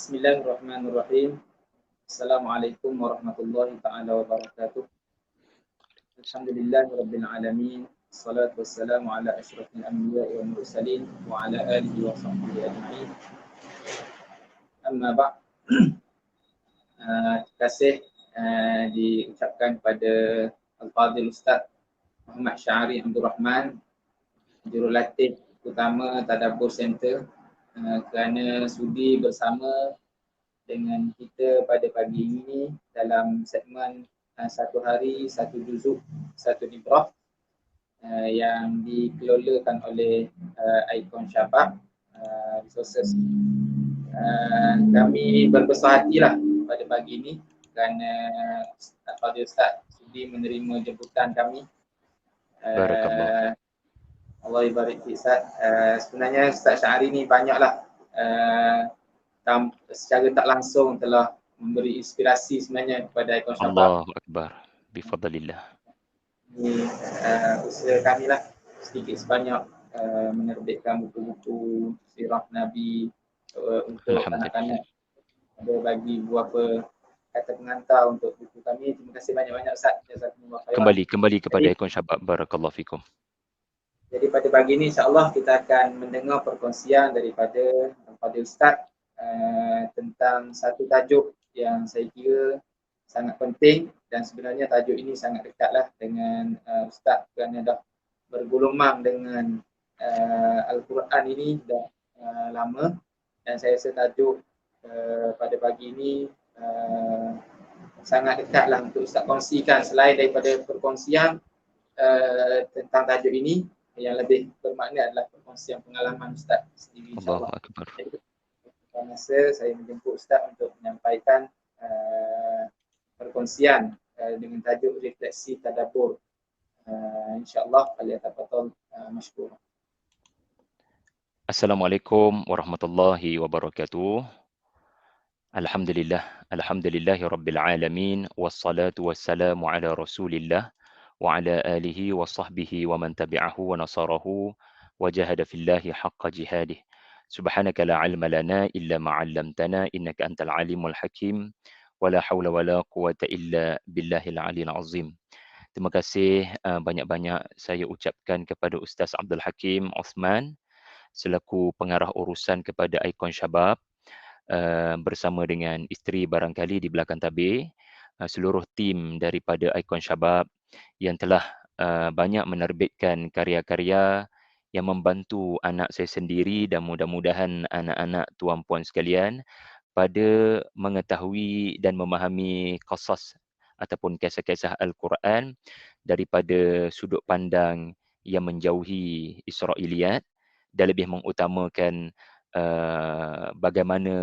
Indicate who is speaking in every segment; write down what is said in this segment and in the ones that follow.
Speaker 1: Bismillahirrahmanirrahim. Assalamualaikum warahmatullahi ta'ala wabarakatuh. Alhamdulillahirabbil alamin. Wassalatu wassalamu ala asyrafil anbiya'i wal mursalin wa ala alihi wa sahbihi ajma'in. Amma ba'd. Terima kasih diucapkan kepada Al-Fadhil Ustaz Muhammad Syahri Abdul Rahman, Jurulatih Utama Tadabbur Center, kerana sudi bersama dengan kita pada pagi ini dalam segmen satu hari, satu juzuk, satu ibrah yang dikelolakan oleh Icon Syabab Resources. Kami berbesar hatilah pada pagi ini kerana Fadil Ustaz sudi menerima jemputan kami.
Speaker 2: Barakallah.
Speaker 1: Allah ibarik Ustaz. Sebenarnya Ustaz Syahri ni banyaklah secara tak langsung telah memberi inspirasi sebenarnya kepada Icon Syabab.
Speaker 2: Allahu Akbar. Bifadlillah.
Speaker 1: Ini usaha kami lah sedikit sebanyak menerbitkan buku-buku sirah Nabi untuk anak-anak. Ada bagi beberapa kata pengantar untuk buku kami. Terima kasih banyak-banyak Ustaz. Jazakumullah khairan.
Speaker 2: Kembali kepada Icon Syabab. Barakallahu fikum.
Speaker 1: Jadi pada pagi ini insya-Allah kita akan mendengar perkongsian daripada Fadil Ustaz tentang satu tajuk yang saya kira sangat penting, dan sebenarnya tajuk ini sangat dekatlah dengan Ustaz kerana dah bergulumang dengan Al-Quran ini dah lama, dan saya rasa tajuk pada pagi ini sangat dekatlah untuk Ustaz kongsikan. Selain daripada perkongsian tentang tajuk ini, yang lebih bermakna adalah perkongsian pengalaman Ustaz sendiri insya-Allah.
Speaker 2: Allahu Akbar.
Speaker 1: Masa saya menjemput Ustaz untuk menyampaikan perkongsian dengan tajuk refleksi tadabbur. InsyaAllah falyatafadhal mashkur.
Speaker 2: Assalamualaikum warahmatullahi wabarakatuh. Alhamdulillahirabbil alamin, wassalatu wassalamu ala Rasulillah wa ala alihi wa sahbihi wa man tabi'ahu wa nasarahu wa jahada fillahi haqqa jihadih. Subhanaka la ilma lana illa ma 'allamtana innaka antal alimul hakim wa la haula wa la quwata illa billahil aliyil azim. Terima kasih banyak-banyak saya ucapkan kepada Ustaz Abdul Hakim Osman selaku pengarah urusan kepada Icon Syabab bersama dengan isteri barangkali di belakang tabir, seluruh tim daripada Icon Syabab yang telah banyak menerbitkan karya-karya yang membantu anak saya sendiri dan mudah-mudahan anak-anak tuan-puan sekalian pada mengetahui dan memahami qasas ataupun kisah-kisah Al-Quran daripada sudut pandang yang menjauhi Israiliyat dan lebih mengutamakan bagaimana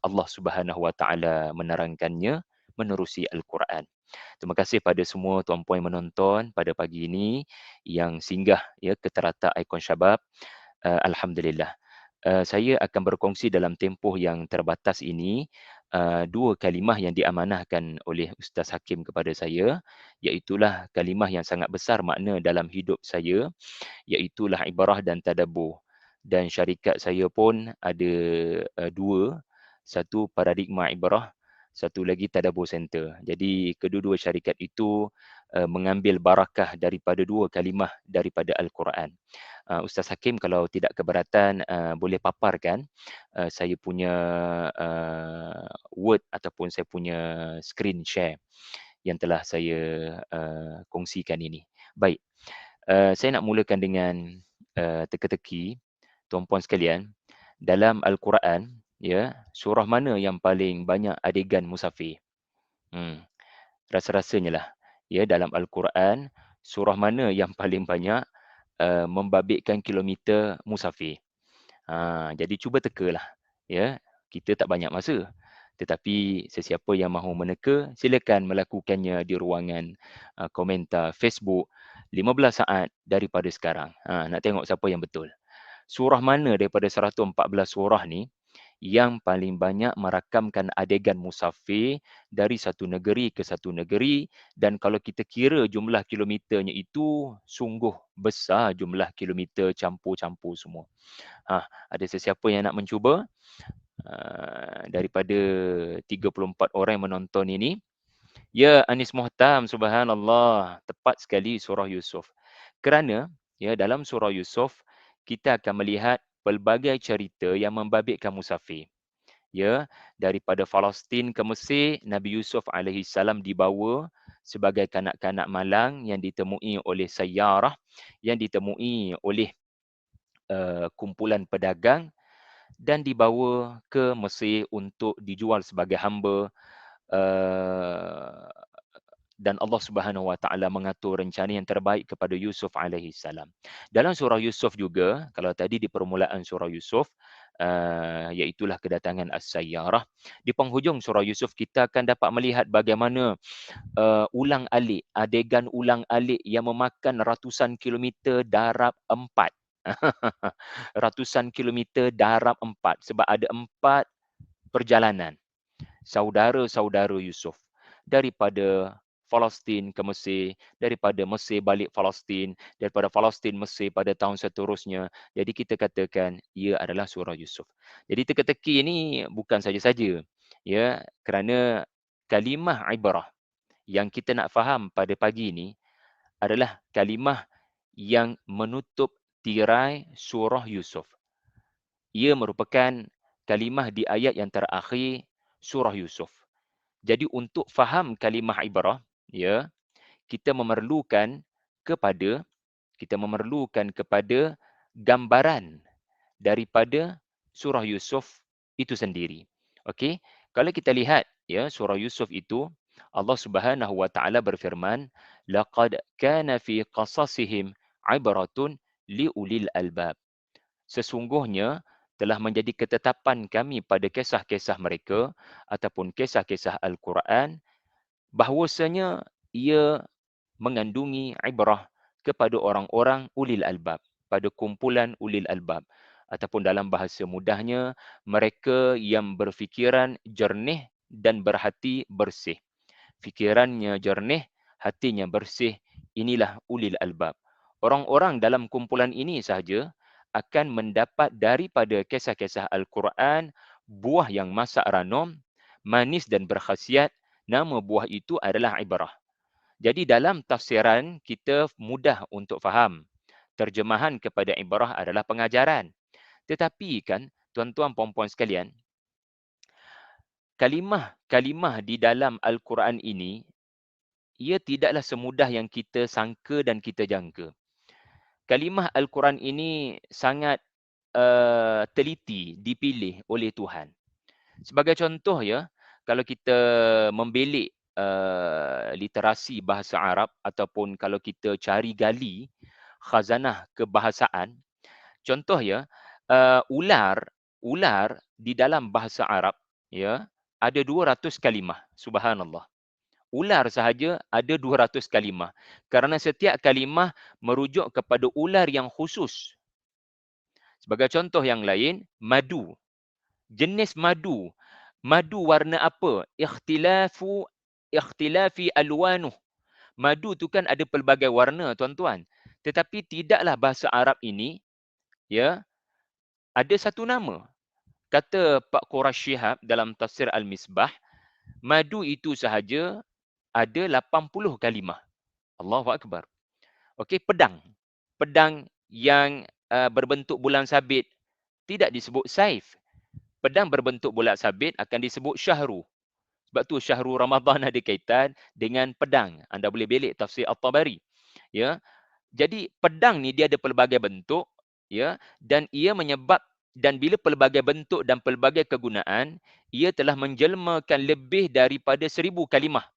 Speaker 2: Allah Subhanahu Wa Taala menerangkannya menerusi Al-Quran. Terima kasih pada semua tuan-puan yang menonton pada pagi ini yang singgah ya ke teratak Icon Syabab. Alhamdulillah. Saya akan berkongsi dalam tempoh yang terbatas ini dua kalimah yang diamanahkan oleh Ustaz Hakim kepada saya, iaitulah kalimah yang sangat besar makna dalam hidup saya, iaitulah ibarah dan tadabbur. Dan syarikat saya pun ada dua, satu paradigma ibarah, satu lagi tadabbur center. Jadi kedua-dua syarikat itu mengambil barakah daripada dua kalimah daripada Al-Quran. Ustaz Hakim kalau tidak keberatan boleh paparkan saya punya word ataupun saya punya screen share yang telah saya kongsikan ini. Baik, saya nak mulakan dengan teka-teki tuan-puan sekalian. Dalam Al-Quran, ya, surah mana yang paling banyak adegan musafir? Rasa-rasanya lah, ya, dalam Al-Quran surah mana yang paling banyak membabitkan kilometer musafir? Jadi cuba tekalah, ya. Kita tak banyak masa, tetapi sesiapa yang mahu meneka silakan melakukannya di ruangan komentar Facebook 15 saat daripada sekarang. Nak tengok siapa yang betul. Surah mana daripada 114 surah ni yang paling banyak merakamkan adegan musafir dari satu negeri ke satu negeri, dan kalau kita kira jumlah kilometernya itu sungguh besar, jumlah kilometer campur-campur semua. Ada sesiapa yang nak mencuba? Daripada 34 orang yang menonton ini. Ya, Anis Muhtam, subhanallah, tepat sekali surah Yusuf. Kerana ya, dalam surah Yusuf kita akan melihat pelbagai cerita yang membabitkan musafir. Ya, daripada Palestin ke Mesir, Nabi Yusuf alaihi salam dibawa sebagai kanak-kanak malang yang ditemui oleh sayyarah, yang ditemui oleh kumpulan pedagang, dan dibawa ke Mesir untuk dijual sebagai hamba. Dan Allah Subhanahu Wa Taala mengatur rencana yang terbaik kepada Yusuf alaihi salam. Dalam surah Yusuf juga, kalau tadi di permulaan surah Yusuf, iaitulah kedatangan as-sayyarah. Di penghujung surah Yusuf kita akan dapat melihat bagaimana ulang-alik, adegan ulang-alik yang memakan ratusan kilometer darab 4. Ratusan kilometer darab 4 sebab ada 4 perjalanan saudara-saudara Yusuf daripada Palestin ke Mesir, daripada Mesir balik Palestin, daripada Palestin Mesir pada tahun seterusnya. Jadi kita katakan ia adalah surah Yusuf. Jadi teka-teki ini bukan saja-saja, ya, kerana kalimah ibrah yang kita nak faham pada pagi ini adalah kalimah yang menutup tirai surah Yusuf. Ia merupakan kalimah di ayat yang terakhir surah Yusuf. Jadi untuk faham kalimah ibrah, ya, kita memerlukan kepada gambaran daripada surah Yusuf itu sendiri. Okey, kalau kita lihat ya surah Yusuf itu, Allah Subhanahu Wa Taala berfirman, laqad kana fi qasasihim ibratun liulil albab. Sesungguhnya telah menjadi ketetapan kami pada kisah-kisah mereka ataupun kisah-kisah Al-Quran bahawasanya ia mengandungi ibrah kepada orang-orang ulil albab, pada kumpulan ulil albab, ataupun dalam bahasa mudahnya mereka yang berfikiran jernih dan berhati bersih. Fikirannya jernih, hatinya bersih, inilah ulil albab. Orang-orang dalam kumpulan ini sahaja akan mendapat daripada kisah-kisah Al-Quran buah yang masak ranom, manis dan berkhasiat. Nama buah itu adalah ibrah. Jadi dalam tafsiran kita mudah untuk faham. Terjemahan kepada ibrah adalah pengajaran. Tetapi kan tuan-tuan puan-puan sekalian, kalimah-kalimah di dalam Al-Quran ini ia tidaklah semudah yang kita sangka dan kita jangka. Kalimah Al-Quran ini sangat teliti dipilih oleh Tuhan. Sebagai contoh ya, kalau kita membelik literasi bahasa Arab ataupun kalau kita cari gali khazanah kebahasaan, contoh ya, ular di dalam bahasa Arab ya ada 200 kalimah. Subhanallah. Ular sahaja ada 200 kalimah. Kerana setiap kalimah merujuk kepada ular yang khusus. Sebagai contoh yang lain, madu. Jenis madu. Madu warna apa? Ikhtilafi alwanuh. Madu tu kan ada pelbagai warna, tuan-tuan. Tetapi tidaklah bahasa Arab ini ya ada satu nama. Kata Pak Qurash Shihab dalam tafsir Al-Misbah, madu itu sahaja ada 80 kalimah. Allahu Akbar. Okey, pedang. Pedang yang berbentuk bulan sabit tidak disebut saif. Pedang berbentuk bulan sabit akan disebut syahru. Sebab tu syahru Ramadan ada kaitan dengan pedang. Anda boleh belik tafsir At-Tabari. Ya. Jadi pedang ni dia ada pelbagai bentuk ya dan ia menyebab dan bila pelbagai bentuk dan pelbagai kegunaan ia telah menjelmakan lebih daripada 1000 kalimah.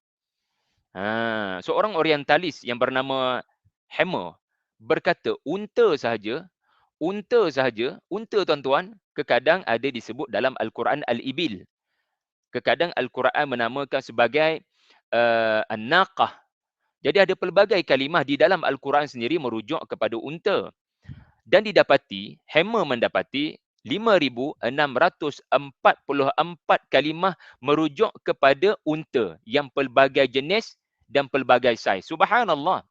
Speaker 2: Seorang orientalis yang bernama Hammer berkata unta sahaja, unta tuan-tuan, kekadang ada disebut dalam Al-Quran Al-Ibil. Kekadang Al-Quran menamakan sebagai An-Naqah. Jadi ada pelbagai kalimah di dalam Al-Quran sendiri merujuk kepada unta. Dan didapati, Hammer mendapati 5,644 kalimah merujuk kepada unta yang pelbagai jenis dan pelbagai saiz. Subhanallah.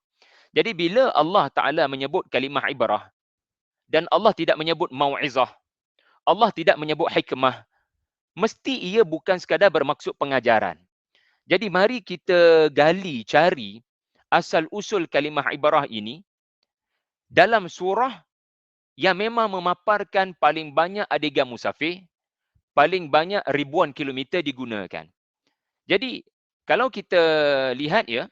Speaker 2: Jadi bila Allah Ta'ala menyebut kalimah ibrah dan Allah tidak menyebut mau'izah, Allah tidak menyebut hikmah, mesti ia bukan sekadar bermaksud pengajaran. Jadi mari kita gali, cari asal-usul kalimah ibrah ini dalam surah yang memang memaparkan paling banyak adegan musafir, paling banyak ribuan kilometer digunakan. Jadi, kalau kita lihat ya,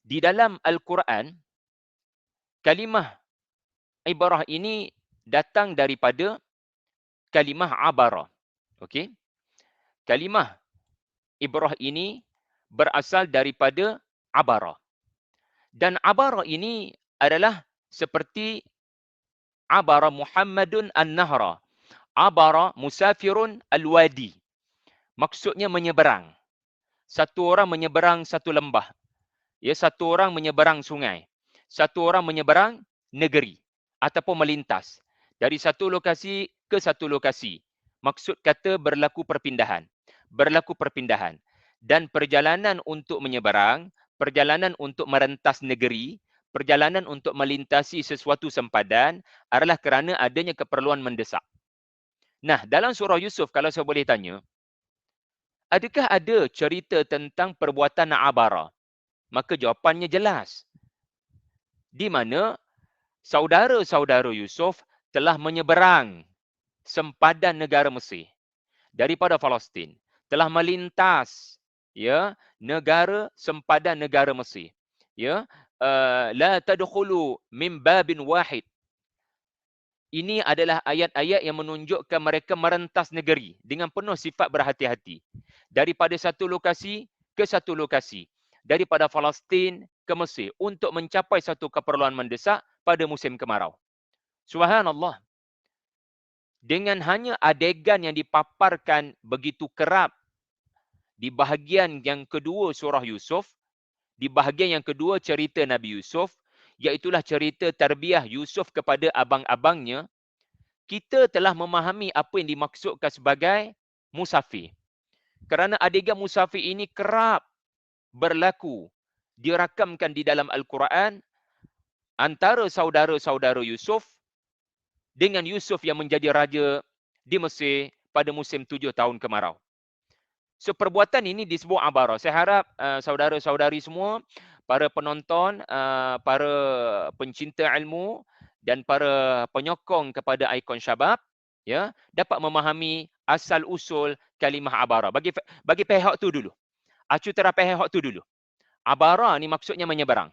Speaker 2: di dalam Al-Quran, kalimah ibrah ini datang daripada kalimah abara. Okey? Kalimah ibrah ini berasal daripada abara. Dan abara ini adalah seperti abara Muhammadun an-nahra. Abara musafirun al-wadi. Maksudnya menyeberang. Satu orang menyeberang satu lembah. Ya, satu orang menyeberang sungai. Satu orang menyeberang negeri ataupun melintas dari satu lokasi ke satu lokasi. Maksud kata berlaku perpindahan. Berlaku perpindahan. Dan perjalanan untuk menyeberang, perjalanan untuk merentas negeri, perjalanan untuk melintasi sesuatu sempadan adalah kerana adanya keperluan mendesak. Nah, dalam surah Yusuf, kalau saya boleh tanya, adakah ada cerita tentang perbuatan abara? Maka jawapannya jelas. Di mana saudara-saudara Yusuf telah menyeberang sempadan negara Mesir daripada Palestin, telah melintas ya negara sempadan negara Mesir. Ya, la tadkhulu min babin wahid. Ini adalah ayat-ayat yang menunjukkan mereka merentas negeri dengan penuh sifat berhati-hati. Daripada satu lokasi ke satu lokasi. Daripada Palestin ke Mesir untuk mencapai satu keperluan mendesak pada musim kemarau. Subhanallah. Dengan hanya adegan yang dipaparkan begitu kerap di bahagian yang kedua surah Yusuf, di bahagian yang kedua cerita Nabi Yusuf, iaitulah cerita tarbiyah Yusuf kepada abang-abangnya, kita telah memahami apa yang dimaksudkan sebagai musafir. Kerana adegan musafir ini kerap berlaku, dirakamkan di dalam Al-Quran antara saudara-saudara Yusuf dengan Yusuf yang menjadi raja di Mesir pada musim 7 tahun kemarau. So, perbuatan ini disebut abara. Saya harap saudara-saudari semua, para penonton, para pencinta ilmu dan para penyokong kepada ikon Syabab, ya, dapat memahami asal usul kalimah abara. Bagi pihak tu dulu. Acu terap pihak tu dulu. Abara ni maksudnya menyeberang.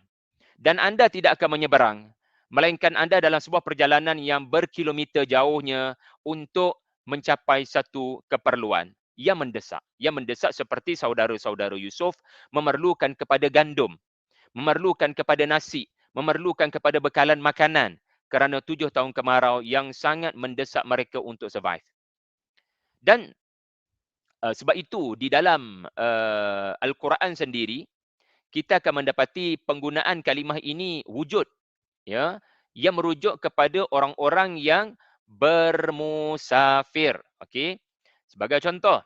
Speaker 2: Dan anda tidak akan menyeberang, melainkan anda dalam sebuah perjalanan yang berkilometer jauhnya untuk mencapai satu keperluan yang mendesak. Yang mendesak seperti saudara-saudara Yusuf memerlukan kepada gandum, memerlukan kepada nasi, memerlukan kepada bekalan makanan kerana 7 tahun kemarau yang sangat mendesak mereka untuk survive. Dan sebab itu di dalam Al-Quran sendiri, kita akan mendapati penggunaan kalimah ini wujud, ya, yang merujuk kepada orang-orang yang bermusafir. Okey. Sebagai contoh,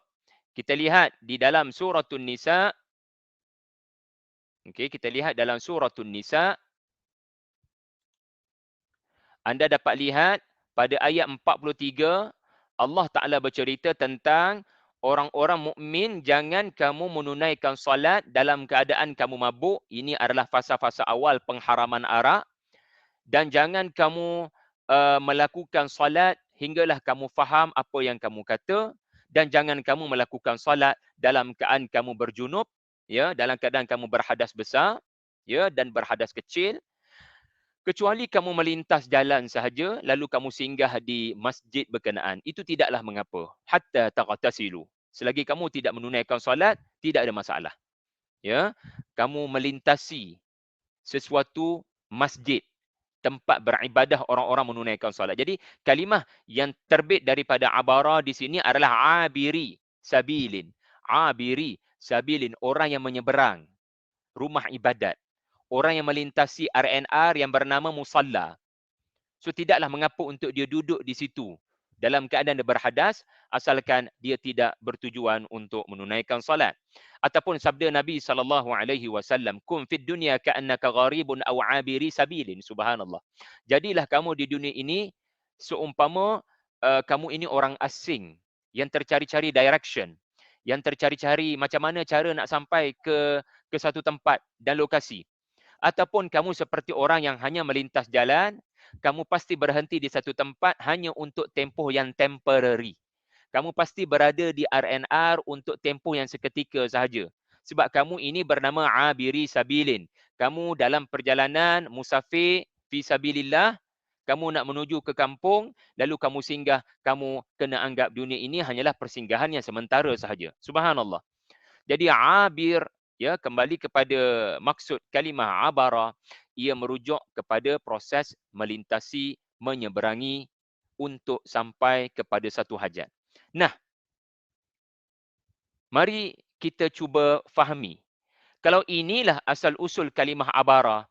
Speaker 2: kita lihat di dalam suratul Nisa. Okey, kita lihat dalam suratul Nisa. Anda dapat lihat pada ayat 43, Allah Ta'ala bercerita tentang orang-orang mukmin, jangan kamu menunaikan solat dalam keadaan kamu mabuk. Ini adalah fasa-fasa awal pengharaman arak. Dan jangan kamu melakukan solat hinggalah kamu faham apa yang kamu kata. Dan jangan kamu melakukan solat dalam keadaan kamu berjunub, ya, dalam keadaan kamu berhadas besar, ya, dan berhadas kecil. Kecuali kamu melintas jalan sahaja, lalu kamu singgah di masjid berkenaan. Itu tidaklah mengapa. Hatta taghtasilu. Selagi kamu tidak menunaikan solat, tidak ada masalah. Ya, kamu melintasi sesuatu masjid, tempat beribadah orang-orang menunaikan solat. Jadi kalimah yang terbit daripada abara di sini adalah abiri sabilin. Abiri sabilin, orang yang menyeberang rumah ibadat. Orang yang melintasi RNR yang bernama musalla. So tidaklah mengapa untuk dia duduk di situ dalam keadaan dia berhadas, asalkan dia tidak bertujuan untuk menunaikan salat. Ataupun sabda Nabi SAW, "Kum fid dunya ka'annaka gharibun aw 'abiri sabilin." Subhanallah. Jadilah kamu di dunia ini seumpama kamu ini orang asing yang tercari-cari direction, yang tercari-cari macam mana cara nak sampai ke satu tempat dan lokasi. Ataupun kamu seperti orang yang hanya melintas jalan, kamu pasti berhenti di satu tempat hanya untuk tempoh yang temporary. Kamu pasti berada di RNR untuk tempoh yang seketika sahaja. Sebab kamu ini bernama abiri sabilin. Kamu dalam perjalanan musafir fi sabilillah, kamu nak menuju ke kampung, lalu kamu singgah, kamu kena anggap dunia ini hanyalah persinggahan yang sementara sahaja. Subhanallah. Jadi abir, ya, kembali kepada maksud kalimah abara, ia merujuk kepada proses melintasi, menyeberangi untuk sampai kepada satu hajat. Nah, mari kita cuba fahami. Kalau inilah asal usul kalimah abara,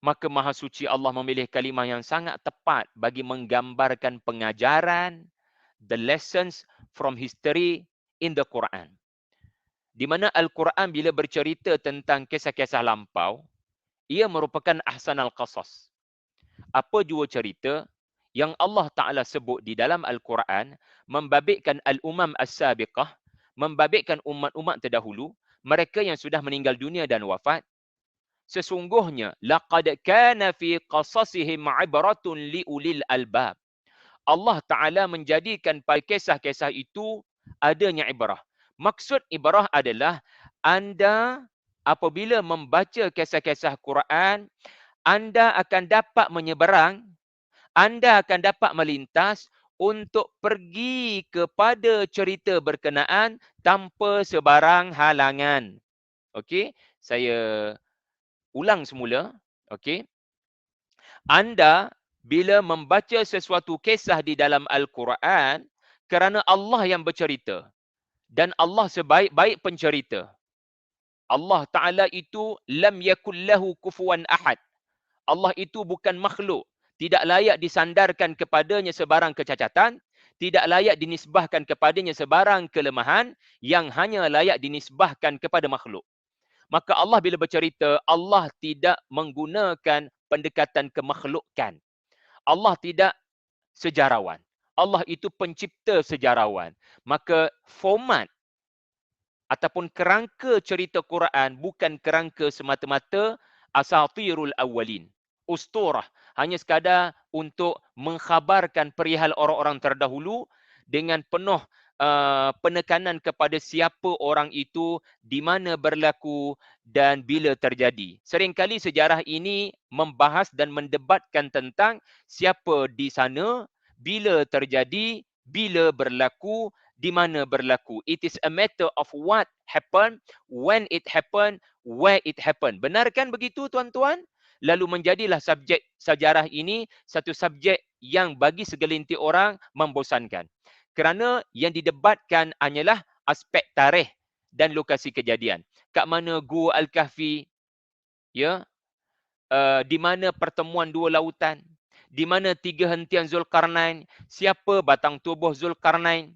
Speaker 2: maka Maha Suci Allah memilih kalimah yang sangat tepat bagi menggambarkan pengajaran, the lessons from history in the Quran. Di mana Al-Quran bila bercerita tentang kisah-kisah lampau, ia merupakan ahsanal qasas. Apa jua cerita yang Allah Ta'ala sebut di dalam Al-Quran, membabitkan al-umam as-sabiqah, membabitkan umat-umat terdahulu, mereka yang sudah meninggal dunia dan wafat, sesungguhnya laqad kana fi qasasihim ibratun liulil albab. Allah Ta'ala menjadikan pada kisah-kisah itu adanya ibrah. Maksud ibrah adalah anda apabila membaca kisah-kisah Quran, anda akan dapat menyeberang, anda akan dapat melintas untuk pergi kepada cerita berkenaan tanpa sebarang halangan. Okey, saya ulang semula. Okey. Anda bila membaca sesuatu kisah di dalam Al-Quran, kerana Allah yang bercerita dan Allah sebaik-baik pencerita. Allah Ta'ala itu lam yakul lahu kufuwan ahad. Allah itu bukan makhluk. Tidak layak disandarkan kepadanya sebarang kecacatan. Tidak layak dinisbahkan kepadanya sebarang kelemahan. Yang hanya layak dinisbahkan kepada makhluk. Maka Allah bila bercerita, Allah tidak menggunakan pendekatan kemakhlukan. Allah tidak sejarawan. Allah itu pencipta sejarawan. Maka format ataupun kerangka cerita Quran bukan kerangka semata-mata asatirul awwalin. Usturah. Hanya sekadar untuk mengkhabarkan perihal orang-orang terdahulu dengan penuh penekanan kepada siapa orang itu, di mana berlaku dan bila terjadi. Seringkali sejarah ini membahas dan mendebatkan tentang siapa di sana, bila terjadi, bila berlaku, di mana berlaku. It is a matter of what happened, when it happened, where it happened. Benarkan begitu tuan-tuan? Lalu menjadilah subjek sejarah ini satu subjek yang bagi segelintir orang membosankan. Kerana yang didebatkan hanyalah aspek tarikh dan lokasi kejadian. Kat mana Gua Al-Kahfi, ya, di mana pertemuan dua lautan, di mana tiga hentian Zulkarnain, siapa batang tubuh Zulkarnain.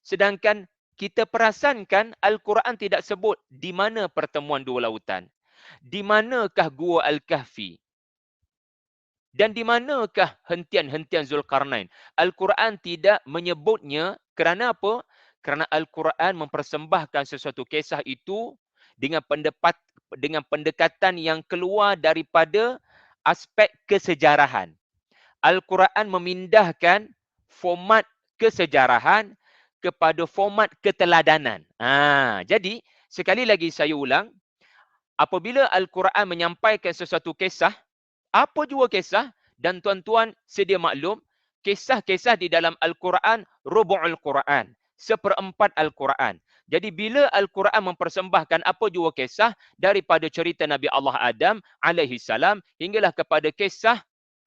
Speaker 2: Sedangkan kita perasankan Al-Quran tidak sebut di mana pertemuan dua lautan. Di manakah Gua Al-Kahfi? Dan di manakah hentian-hentian Zulkarnain? Al-Quran tidak menyebutnya kerana apa? Kerana Al-Quran mempersembahkan sesuatu kisah itu dengan pendekatan yang keluar daripada aspek kesejarahan. Al-Quran memindahkan format kesejarahan kepada format keteladanan. Jadi, sekali lagi saya ulang, apabila Al-Quran menyampaikan sesuatu kisah, apa jua kisah, dan tuan-tuan sedia maklum, kisah-kisah di dalam Al-Quran, rubu'ul Quran, seperempat Al-Quran. Jadi bila Al-Quran mempersembahkan apa jua kisah daripada cerita Nabi Allah Adam alaihi salam hinggalah kepada kisah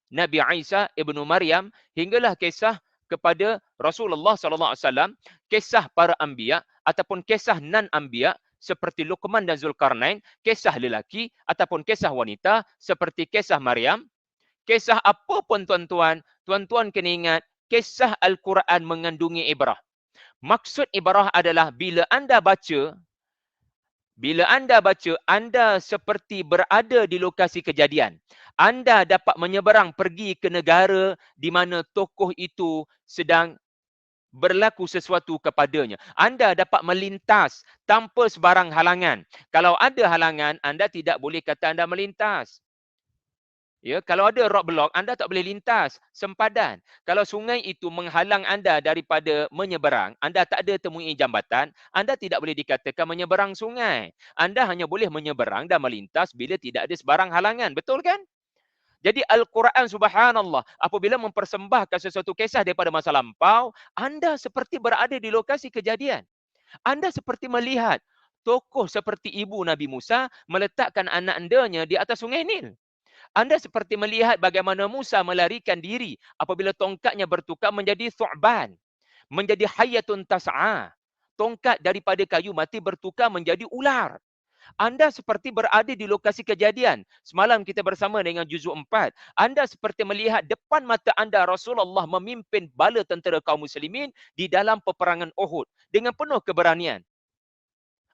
Speaker 2: Nabi Isa ibnu Maryam, hinggalah kisah kepada Rasulullah sallallahu alaihi wasallam, kisah para anbiya ataupun kisah non-anbiya seperti Luqman dan Zulkarnain, kisah lelaki ataupun kisah wanita seperti kisah Maryam, kisah apa pun tuan-tuan, tuan-tuan kena ingat kisah Al-Quran mengandungi ibrah. Maksud ibrah adalah bila anda baca, anda seperti berada di lokasi kejadian. Anda dapat menyeberang pergi ke negara di mana tokoh itu sedang berlaku sesuatu kepadanya. Anda dapat melintas tanpa sebarang halangan. Kalau ada halangan, anda tidak boleh kata anda melintas. Ya, kalau ada roadblock, anda tak boleh lintas, sempadan. Kalau sungai itu menghalang anda daripada menyeberang, anda tak ada temui jambatan, anda tidak boleh dikatakan menyeberang sungai. Anda hanya boleh menyeberang dan melintas bila tidak ada sebarang halangan. Betul kan? Jadi Al-Quran subhanallah, apabila mempersembahkan sesuatu kisah daripada masa lampau, anda seperti berada di lokasi kejadian. Anda seperti melihat tokoh seperti ibu Nabi Musa meletakkan anak andanya di atas sungai Nil. Anda seperti melihat bagaimana Musa melarikan diri apabila tongkatnya bertukar menjadi thu'ban, menjadi hayatun tas'a. Tongkat daripada kayu mati bertukar menjadi ular. Anda seperti berada di lokasi kejadian. Semalam kita bersama dengan juzuk 4. Anda seperti melihat depan mata anda Rasulullah memimpin bala tentera kaum muslimin di dalam peperangan Uhud dengan penuh keberanian.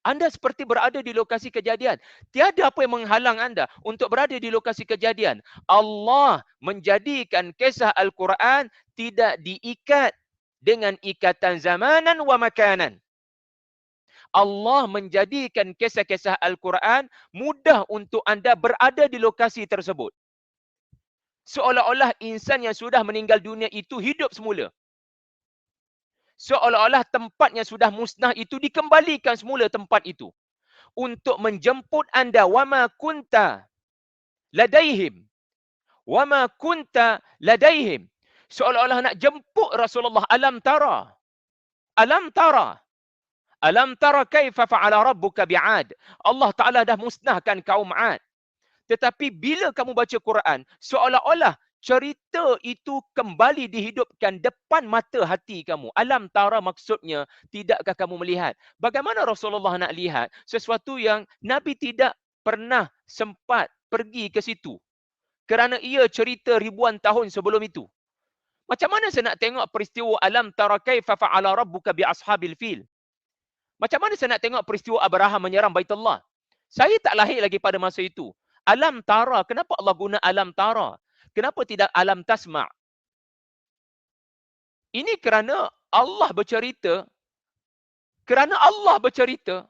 Speaker 2: Anda seperti berada di lokasi kejadian. Tiada apa yang menghalang anda untuk berada di lokasi kejadian. Allah menjadikan kisah Al-Quran tidak diikat dengan ikatan zamanan wa makanan. Allah menjadikan kisah-kisah Al-Quran mudah untuk anda berada di lokasi tersebut. Seolah-olah insan yang sudah meninggal dunia itu hidup semula. Seolah-olah tempat yang sudah musnah itu dikembalikan semula tempat itu. Untuk menjemput anda. Wama kunta ladaihim. Wama kunta ladaihim. Seolah-olah nak jemput Rasulullah. Alam tara. Alam tara. Alam tara kaifa fa'ala rabbuka bi'ad. Allah Ta'ala dah musnahkan kaum 'Ad. Tetapi bila kamu baca Quran, seolah-olah cerita itu kembali dihidupkan depan mata hati kamu. Alam tara maksudnya, tidakkah kamu melihat? Bagaimana Rasulullah nak lihat sesuatu yang Nabi tidak pernah sempat pergi ke situ? Kerana ia cerita ribuan tahun sebelum itu. Macam mana saya nak tengok peristiwa alam tara kaifa fa'ala rabbuka bi ashabil fil? Macam mana saya nak tengok peristiwa Abraham menyerang Baitullah? Saya tak lahir lagi pada masa itu. Alam tara, kenapa Allah guna alam tara? Kenapa tidak alam tasma'? Ini kerana Allah bercerita. Kerana Allah bercerita,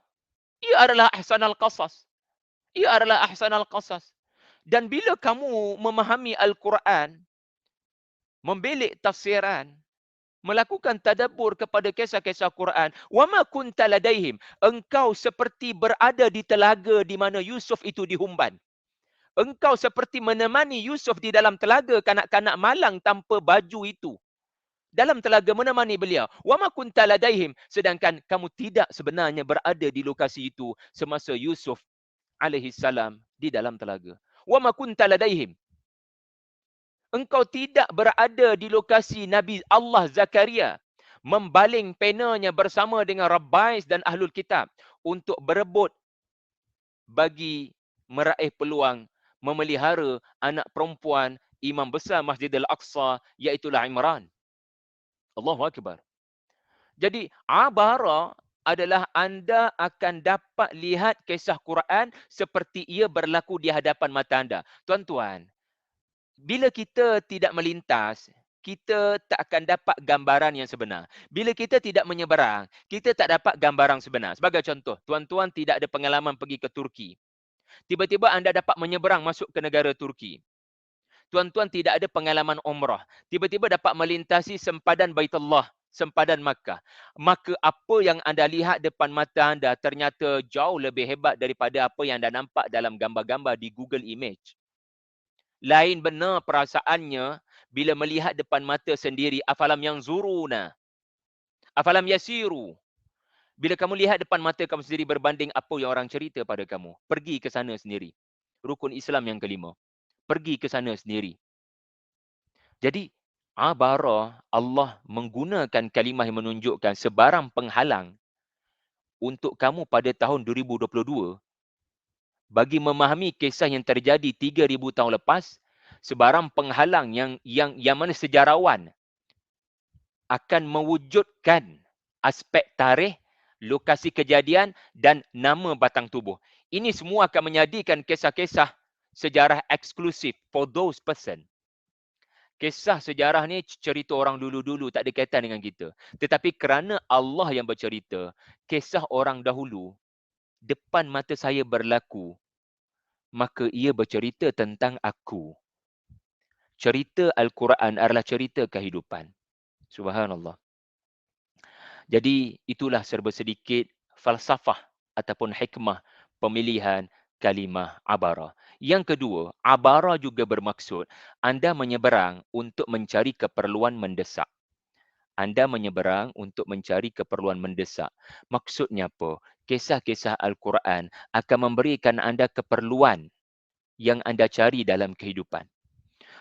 Speaker 2: ia adalah ahsanal qasas. Ia adalah ahsanal qasas. Dan bila kamu memahami Al-Quran, membelik tafsiran, melakukan tadabbur kepada kisah-kisah Quran, wama kunta ladaihim, engkau seperti berada di telaga di mana Yusuf itu dihumban. Engkau seperti menemani Yusuf di dalam telaga kanak-kanak malang tanpa baju itu. Dalam telaga menemani beliau. Wama kunta ladaihim, sedangkan kamu tidak sebenarnya berada di lokasi itu semasa Yusuf alaihi salam di dalam telaga. Wama kunta ladaihim. Engkau tidak berada di lokasi Nabi Allah Zakaria membaling penanya bersama dengan Rabbais dan Ahlul Kitab untuk berebut bagi meraih peluang memelihara anak perempuan imam besar Masjid Al-Aqsa, iaitulah Imran. Allahu Akbar. Jadi abara adalah anda akan dapat lihat kisah Quran seperti ia berlaku di hadapan mata anda. Tuan-tuan, bila kita tidak melintas, kita tak akan dapat gambaran yang sebenar. Bila kita tidak menyeberang, kita tak dapat gambaran sebenar. Sebagai contoh, tuan-tuan tidak ada pengalaman pergi ke Turki. Tiba-tiba anda dapat menyeberang masuk ke negara Turki. Tuan-tuan tidak ada pengalaman umrah. Tiba-tiba dapat melintasi sempadan Baitullah, sempadan Makkah. Maka apa yang anda lihat depan mata anda ternyata jauh lebih hebat daripada apa yang anda nampak dalam gambar-gambar di Google Image. Lain benar perasaannya bila melihat depan mata sendiri. Afalam yang zuruna. Afalam yasiru. Bila kamu lihat depan mata kamu sendiri berbanding apa yang orang cerita pada kamu. Pergi ke sana sendiri. Rukun Islam yang kelima. Pergi ke sana sendiri. Jadi, abara Allah menggunakan kalimah yang menunjukkan sebarang penghalang untuk kamu pada tahun 2022 bagi memahami kisah yang terjadi 3,000 tahun lepas, sebarang penghalang yang mana sejarawan akan mewujudkan aspek tarikh, lokasi kejadian dan nama batang tubuh. Ini semua akan menjadikan kisah-kisah sejarah eksklusif for those person. Kisah sejarah ni cerita orang dulu-dulu, tak ada kaitan dengan kita. Tetapi kerana Allah yang bercerita, kisah orang dahulu depan mata saya berlaku, maka ia bercerita tentang aku. Cerita Al-Quran adalah cerita kehidupan. Subhanallah. Jadi itulah serba sedikit falsafah ataupun hikmah pemilihan kalimah abara. Yang kedua, abara juga bermaksud anda menyeberang untuk mencari keperluan mendesak. Anda menyeberang untuk mencari keperluan mendesak. Maksudnya apa? Kisah-kisah Al-Quran akan memberikan anda keperluan yang anda cari dalam kehidupan.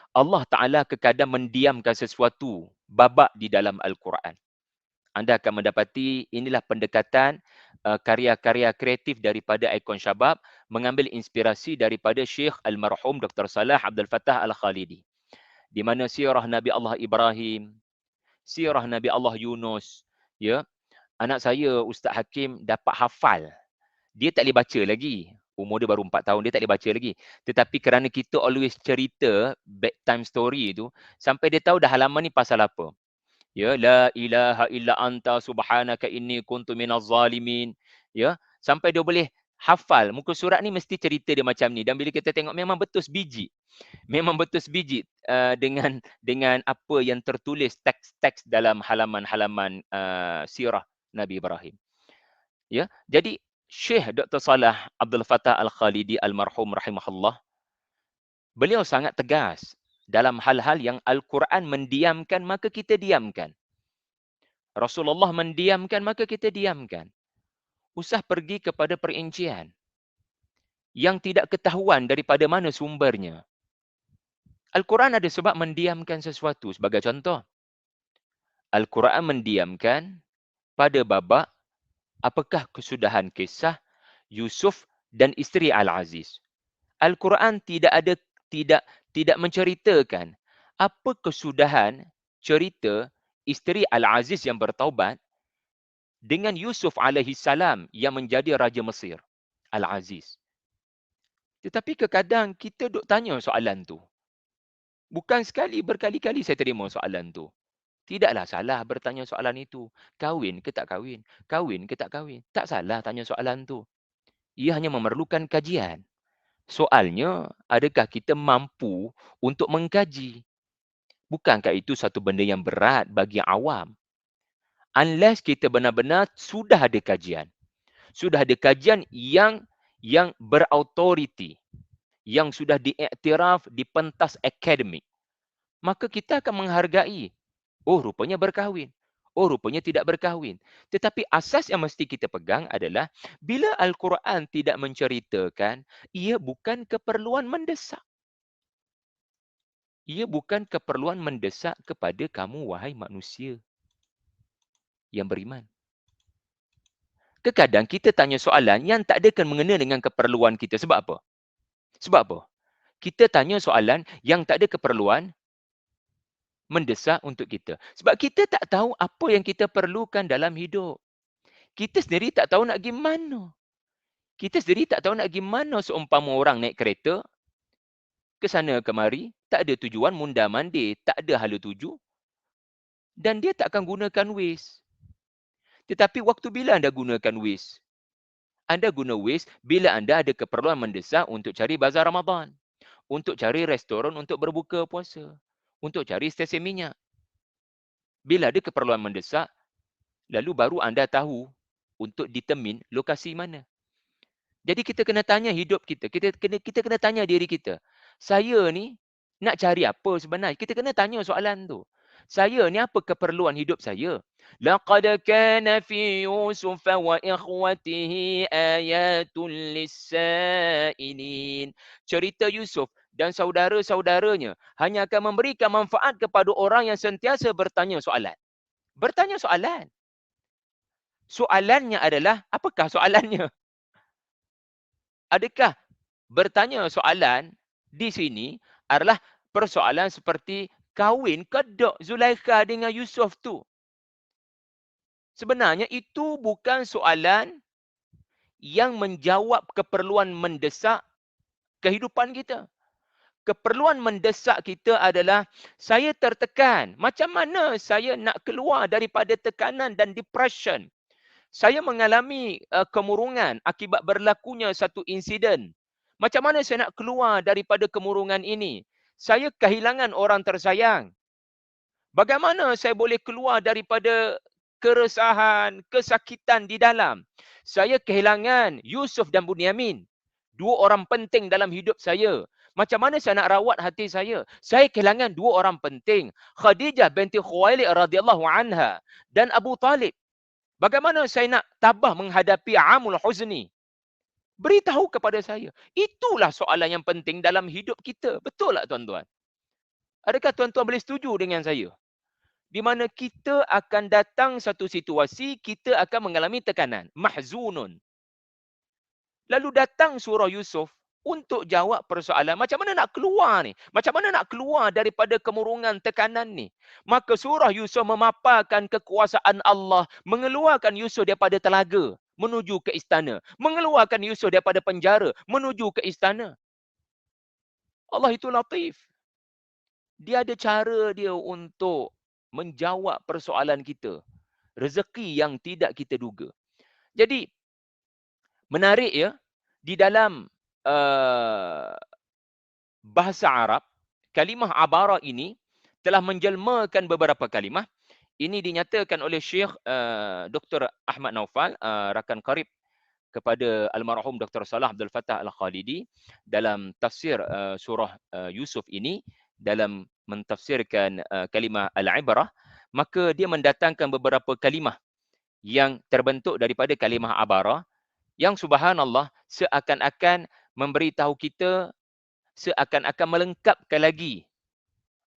Speaker 2: Allah Ta'ala kekadang mendiamkan sesuatu babak di dalam Al-Quran. Anda akan mendapati inilah pendekatan karya-karya kreatif daripada Ikon Syabab mengambil inspirasi daripada Syekh Almarhum Dr. Salah Abdul Fattah Al-Khalidi. Di mana sirah Nabi Allah Ibrahim, sirah Nabi Allah Yunus, ya. Anak saya Ustaz Hakim dapat hafal. Dia tak boleh baca lagi. Umur dia baru 4 tahun, dia tak boleh baca lagi. Tetapi kerana kita always cerita bedtime story tu, sampai dia tahu dah halaman ni pasal apa. Ya, la ilaha illa anta subhanaka inni kuntu minaz zalimin. Ya, sampai dia boleh hafal. Muka surat ni mesti cerita dia macam ni. Dan bila kita tengok memang betul sebiji. Memang betul sebiji dengan apa yang tertulis teks-teks dalam halaman-halaman sirah Nabi Ibrahim. Ya, jadi Syekh Dr. Salah Abdul Fattah Al-Khalidi Almarhum rahimahullah, beliau sangat tegas dalam hal-hal yang Al-Quran mendiamkan, maka kita diamkan. Rasulullah mendiamkan, maka kita diamkan. Usah pergi kepada perincian yang tidak ketahuan daripada mana sumbernya. Al-Quran ada sebab mendiamkan sesuatu. Sebagai contoh, Al-Quran mendiamkan pada babak apakah kesudahan kisah Yusuf dan isteri Al-Aziz. Al-Quran tidak menceritakan apa kesudahan cerita isteri Al-Aziz yang bertaubat dengan Yusuf alaihi salam yang menjadi Raja Mesir, Al-Aziz. Tetapi kadang kita duk tanya soalan tu. Bukan sekali, berkali-kali saya terima soalan tu. Tidaklah salah bertanya soalan itu. Kahwin ke tak kahwin? Kahwin ke tak kahwin? Tak salah tanya soalan tu. Ia hanya memerlukan kajian. Soalnya, adakah kita mampu untuk mengkaji? Bukankah itu satu benda yang berat bagi awam? Unless kita benar-benar sudah ada kajian. Sudah ada kajian yang berautoriti, yang sudah diiktiraf di pentas akademik. Maka kita akan menghargai. Oh, rupanya berkahwin. Oh, rupanya tidak berkahwin. Tetapi asas yang mesti kita pegang adalah bila Al-Quran tidak menceritakan, ia bukan keperluan mendesak. Ia bukan keperluan mendesak kepada kamu, wahai manusia yang beriman. Kadang kita tanya soalan yang tak ada mengena dengan keperluan kita. Sebab apa? Sebab apa? Kita tanya soalan yang tak ada keperluan mendesak untuk kita. Sebab kita tak tahu apa yang kita perlukan dalam hidup. Kita sendiri tak tahu nak pergi mana. Kita sendiri tak tahu nak pergi mana seumpama orang naik kereta ke sana kemari, tak ada tujuan, mundar mandir, tak ada hala tuju. Dan dia tak akan gunakan Waze. Tetapi waktu bila anda gunakan Waze? Anda guna Waze bila anda ada keperluan mendesak untuk cari bazar Ramadan. Untuk cari restoran untuk berbuka puasa. Untuk cari stesen minyak. Bila ada keperluan mendesak, lalu baru anda tahu untuk determine lokasi mana. Jadi kita kena tanya hidup kita. Kita kena tanya diri kita. Saya ni nak cari apa sebenarnya? Kita kena tanya soalan tu. Saya ni apa keperluan hidup saya? Laqad kana fi Yusuf wa ikhwatihi ayatul lis-sa'ilin. Cerita Yusuf dan saudara-saudaranya hanya akan memberikan manfaat kepada orang yang sentiasa bertanya soalan. Bertanya soalan. Soalannya adalah, apakah soalannya? Adakah bertanya soalan di sini adalah persoalan seperti kahwin ke tak Zulaikha dengan Yusuf tu? Sebenarnya itu bukan soalan yang menjawab keperluan mendesak kehidupan kita. Keperluan mendesak kita adalah saya tertekan. Macam mana saya nak keluar daripada tekanan dan depression? Saya mengalami kemurungan akibat berlakunya satu insiden. Macam mana saya nak keluar daripada kemurungan ini? Saya kehilangan orang tersayang. Bagaimana saya boleh keluar daripada keresahan, kesakitan di dalam? Saya kehilangan Yusuf dan Bunyamin. Dua orang penting dalam hidup saya. Macam mana saya nak rawat hati saya? Saya kehilangan dua orang penting. Khadijah binti Khuwailid radhiyallahu anha dan Abu Talib. Bagaimana saya nak tabah menghadapi amul huzni? Beritahu kepada saya. Itulah soalan yang penting dalam hidup kita. Betul tak tuan-tuan? Adakah tuan-tuan boleh setuju dengan saya? Di mana kita akan datang satu situasi, kita akan mengalami tekanan. Mahzunun. Lalu datang surah Yusuf untuk jawab persoalan macam mana nak keluar ni? Macam mana nak keluar daripada kemurungan tekanan ni? Maka surah Yusuf memaparkan kekuasaan Allah, mengeluarkan Yusuf daripada telaga menuju ke istana, mengeluarkan Yusuf daripada penjara menuju ke istana. Allah itu latif. Dia ada cara dia untuk menjawab persoalan kita. Rezeki yang tidak kita duga. Jadi menarik ya, di dalam bahasa Arab, kalimah abara ini telah menjelmakan beberapa kalimah. Ini dinyatakan oleh Syekh Dr. Ahmad Naufal, rakan karib kepada almarhum Dr. Salah Abdul Fattah Al-Khalidi dalam tafsir surah Yusuf ini, dalam mentafsirkan kalimah al-ibrah, maka dia mendatangkan beberapa kalimah yang terbentuk daripada kalimah abara yang subhanallah seakan-akan memberitahu kita, seakan-akan melengkapkan lagi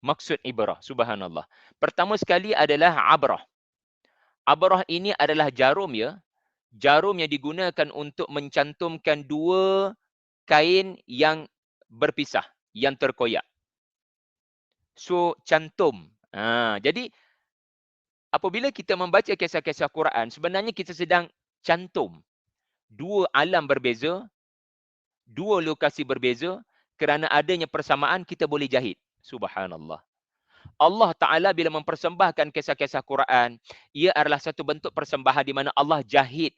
Speaker 2: maksud ibrah. Subhanallah. Pertama sekali adalah abrah. Abrah ini adalah jarum ya. Jarum yang digunakan untuk mencantumkan dua kain yang berpisah, yang terkoyak. So, cantum. Jadi, apabila kita membaca kisah-kisah Quran, sebenarnya kita sedang cantum dua alam berbeza, dua lokasi berbeza, kerana adanya persamaan kita boleh jahit. Subhanallah. Allah Ta'ala bila mempersembahkan kisah-kisah Quran, ia adalah satu bentuk persembahan di mana Allah jahit,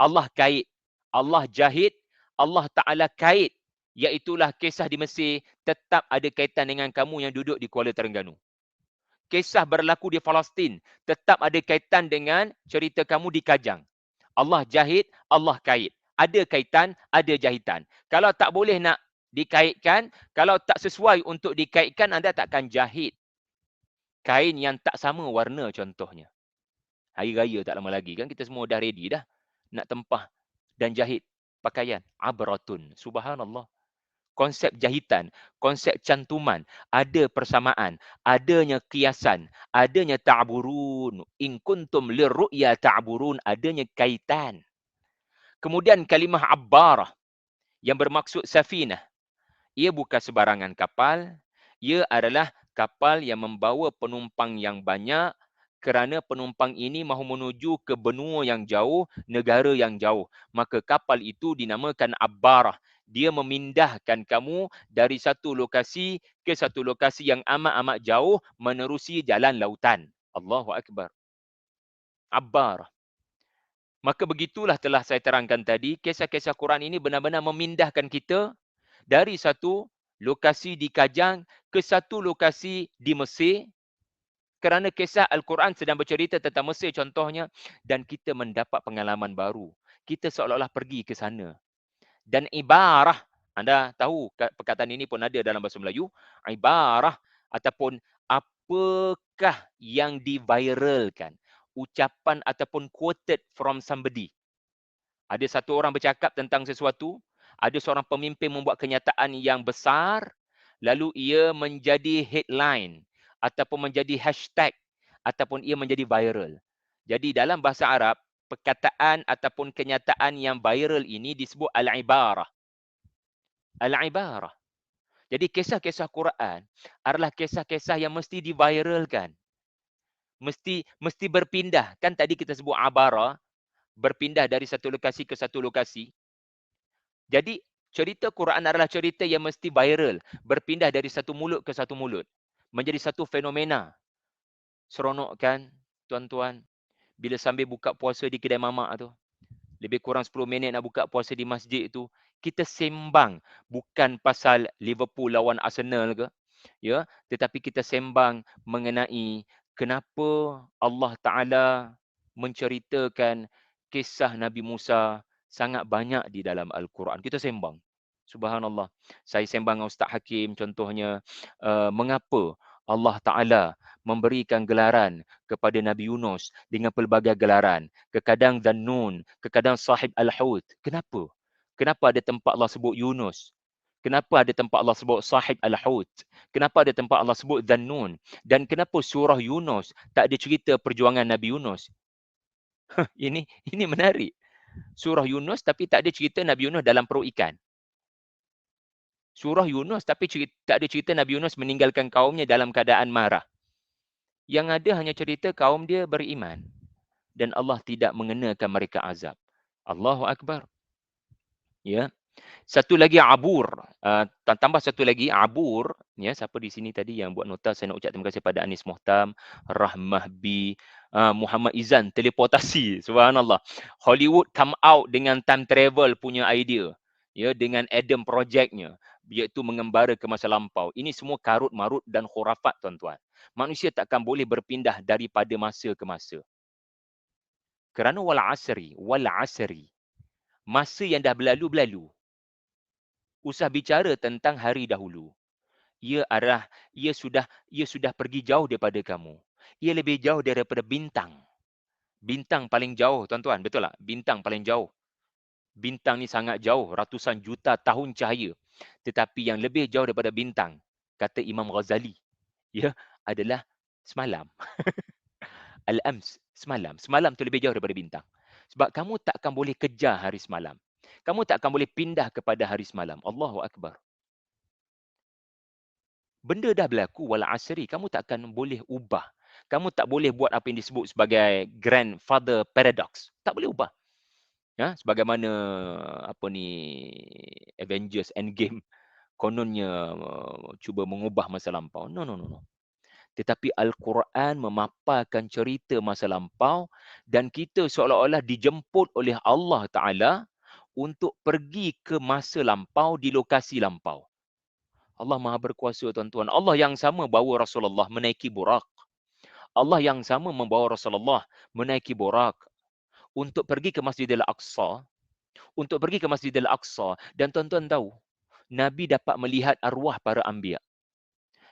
Speaker 2: Allah kait, Allah jahit, Allah Ta'ala kait. Iaitulah kisah di Mesir tetap ada kaitan dengan kamu yang duduk di Kuala Terengganu. Kisah berlaku di Palestin tetap ada kaitan dengan cerita kamu di Kajang. Allah jahit, Allah kait. Ada kaitan, ada jahitan. Kalau tak boleh nak dikaitkan, kalau tak sesuai untuk dikaitkan, anda takkan jahit. Kain yang tak sama warna contohnya. Hari raya tak lama lagi kan, kita semua dah ready dah nak tempah dan jahit pakaian. Abratun. Subhanallah. Konsep jahitan, konsep cantuman, ada persamaan, adanya kiasan, adanya ta'burun. In kuntum lirru'ya ta'burun, adanya kaitan. Kemudian kalimah abbarah yang bermaksud safinah. Ia bukan sebarangan kapal, ia adalah kapal yang membawa penumpang yang banyak, kerana penumpang ini mahu menuju ke benua yang jauh, negara yang jauh. Maka kapal itu dinamakan abbarah. Dia memindahkan kamu dari satu lokasi ke satu lokasi yang amat-amat jauh menerusi jalan lautan. Allahu Akbar. Abbarah. Maka begitulah telah saya terangkan tadi, kisah-kisah Quran ini benar-benar memindahkan kita dari satu lokasi di Kajang ke satu lokasi di Mesir, kerana kisah Al-Quran sedang bercerita tentang Mesir contohnya, dan kita mendapat pengalaman baru. Kita seolah-olah pergi ke sana. Dan ibarah, anda tahu perkataan ini pun ada dalam bahasa Melayu, ibarah ataupun apakah yang diviralkan, ucapan ataupun quoted from somebody. Ada satu orang bercakap tentang sesuatu, ada seorang pemimpin membuat kenyataan yang besar, lalu ia menjadi headline ataupun menjadi hashtag ataupun ia menjadi viral. Jadi dalam bahasa Arab, perkataan ataupun kenyataan yang viral ini disebut al-ibarah. Al-ibarah. Jadi kisah-kisah Quran adalah kisah-kisah yang mesti diviralkan. Mesti berpindah. Kan tadi kita sebut abara, berpindah dari satu lokasi ke satu lokasi. Jadi cerita Quran adalah cerita yang mesti viral, berpindah dari satu mulut ke satu mulut. Menjadi satu fenomena. Seronok kan, tuan-tuan? Bila sambil buka puasa di kedai mamak tu, lebih kurang 10 minit nak buka puasa di masjid tu, kita sembang bukan pasal Liverpool lawan Arsenal ke, ya, tetapi kita sembang mengenai kenapa Allah Taala menceritakan kisah Nabi Musa sangat banyak di dalam Al-Quran. Kita sembang. Subhanallah. Saya sembang dengan Ustaz Hakim contohnya, mengapa Allah Taala memberikan gelaran kepada Nabi Yunus dengan pelbagai gelaran. Kekadang Dhannun, kekadang Sahib Al-Hut. Kenapa? Kenapa ada tempat Allah sebut Yunus? Kenapa ada tempat Allah sebut Sahib Al-Hut? Kenapa ada tempat Allah sebut Dhannun? Dan kenapa surah Yunus tak ada cerita perjuangan Nabi Yunus? Ini menarik. Surah Yunus tapi tak ada cerita Nabi Yunus dalam perut ikan. Surah Yunus tapi tak ada cerita Nabi Yunus meninggalkan kaumnya dalam keadaan marah. Yang ada hanya cerita kaum dia beriman. Dan Allah tidak mengenakan mereka azab. Allahu Akbar. Ya. Satu lagi abur. Tambah satu lagi abur. Ya, siapa di sini tadi yang buat nota, saya nak ucap terima kasih pada Anis Muhtam, Rahmah B, Muhammad Izan, teleportasi. Subhanallah. Hollywood come out dengan time travel punya idea. Ya, dengan Adam Project-nya, iaitu mengembara ke masa lampau. Ini semua karut marut dan khurafat, tuan-tuan. Manusia takkan boleh berpindah daripada masa ke masa. Kerana wal asri. Masa yang dah berlalu. Usah bicara tentang hari dahulu. Ia sudah pergi jauh daripada kamu. Ia lebih jauh daripada bintang. Bintang paling jauh, tuan-tuan, betul tak? Bintang paling jauh. Bintang ni sangat jauh, ratusan juta tahun cahaya. Tetapi yang lebih jauh daripada bintang, kata Imam Ghazali, ya, adalah semalam. Al-ams, semalam. Semalam tu lebih jauh daripada bintang. Sebab kamu takkan boleh kejar hari semalam. Kamu takkan boleh pindah kepada hari semalam. Allahu Akbar. Benda dah berlaku wal asri, kamu takkan boleh ubah. Kamu tak boleh buat apa yang disebut sebagai grandfather paradox. Tak boleh ubah. Ya, sebagaimana apa ni Avengers Endgame kononnya cuba mengubah masa lampau. No. Tetapi Al-Quran memaparkan cerita masa lampau dan kita seolah-olah dijemput oleh Allah Ta'ala untuk pergi ke masa lampau di lokasi lampau. Allah Maha Berkuasa, tuan-tuan. Allah yang sama bawa Rasulullah menaiki burak. Allah yang sama membawa Rasulullah menaiki burak untuk pergi ke Masjidil Aqsa. Untuk pergi ke Masjidil Aqsa. Dan tuan-tuan tahu, Nabi dapat melihat arwah para anbiya.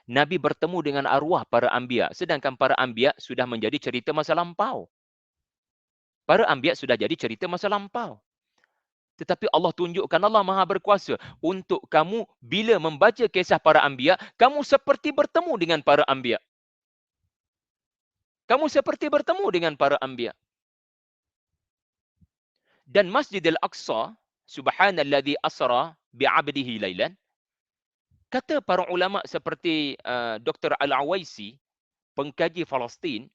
Speaker 2: Nabi bertemu dengan arwah para anbiya. Sedangkan para anbiya sudah menjadi cerita masa lampau. Para anbiya sudah jadi cerita masa lampau. Tetapi Allah tunjukkan, Allah Maha Berkuasa untuk kamu bila membaca kisah para anbiya, kamu seperti bertemu dengan para anbiya. Kamu seperti bertemu dengan para anbiya. Dan Masjidil Aqsa, subhanalladzi asra bi'abdihi lailan, kata para ulama seperti Dr. Al-Awaisi, pengkaji Palestin,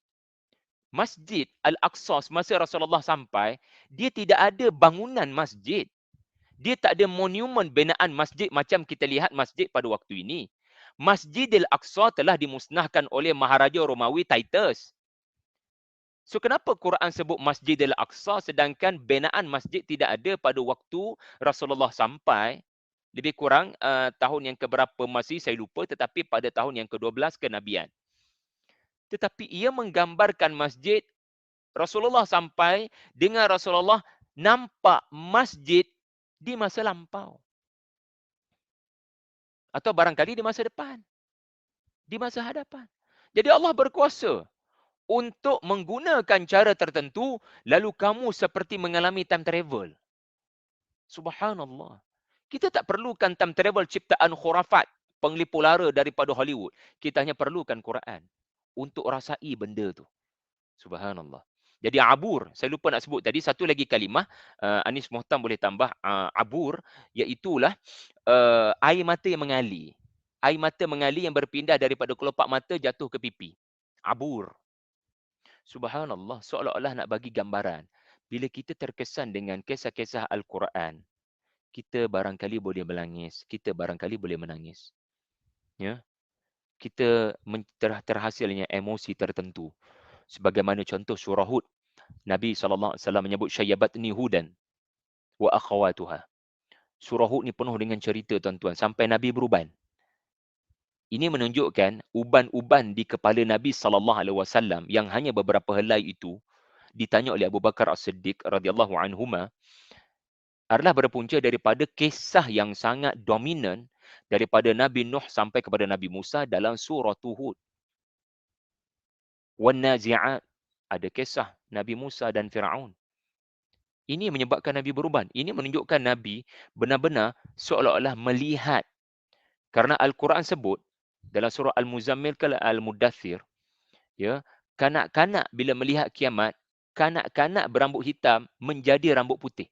Speaker 2: Masjid Al-Aqsa semasa Rasulullah sampai, dia tidak ada bangunan masjid. Dia tak ada monumen binaan masjid macam kita lihat masjid pada waktu ini. Masjidil Aqsa telah dimusnahkan oleh Maharaja Romawi Titus. So kenapa Quran sebut Masjidil Aqsa sedangkan binaan masjid tidak ada pada waktu Rasulullah sampai? Lebih kurang tahun yang keberapa masih saya lupa, tetapi pada tahun yang ke-12 kenabian. Tetapi ia menggambarkan masjid Rasulullah sampai dengan Rasulullah nampak masjid di masa lampau. Atau barangkali di masa depan. Di masa hadapan. Jadi Allah berkuasa untuk menggunakan cara tertentu, lalu kamu seperti mengalami time travel. Subhanallah. Kita tak perlukan time travel ciptaan khurafat, penglipu lara daripada Hollywood. Kita hanya perlukan Quran untuk rasai benda tu. Subhanallah. Jadi abur, saya lupa nak sebut tadi, satu lagi kalimah, Anis Muhtam boleh tambah abur, iaitulah air mata yang mengalir. Air mata mengalir yang berpindah daripada kelopak mata jatuh ke pipi. Abur. Subhanallah, seolah-olah nak bagi gambaran. Bila kita terkesan dengan kisah-kisah Al-Quran, kita barangkali boleh menangis, kita barangkali boleh menangis. Ya, kita terhasilnya emosi tertentu. Sebagaimana contoh surah Hud, Nabi SAW menyebut syayyabatni hudan wa akhawatuha. Surah Hud ni penuh dengan cerita tuan-tuan, sampai Nabi beruban. Ini menunjukkan uban-uban di kepala Nabi SAW yang hanya beberapa helai itu ditanya oleh Abu Bakar As-Siddiq radhiyallahu anhuma adalah berpunca daripada kisah yang sangat dominan daripada Nabi Nuh sampai kepada Nabi Musa dalam surah Hud. Wan Nazi'at, ada kisah Nabi Musa dan Firaun. Ini menyebabkan Nabi beruban. Ini menunjukkan Nabi benar-benar seolah-olah melihat. Karena Al-Quran sebut dalam surah Al-Muzammil ke Al-Mudaththir, ya, kanak-kanak bila melihat kiamat, kanak-kanak berambut hitam menjadi rambut putih.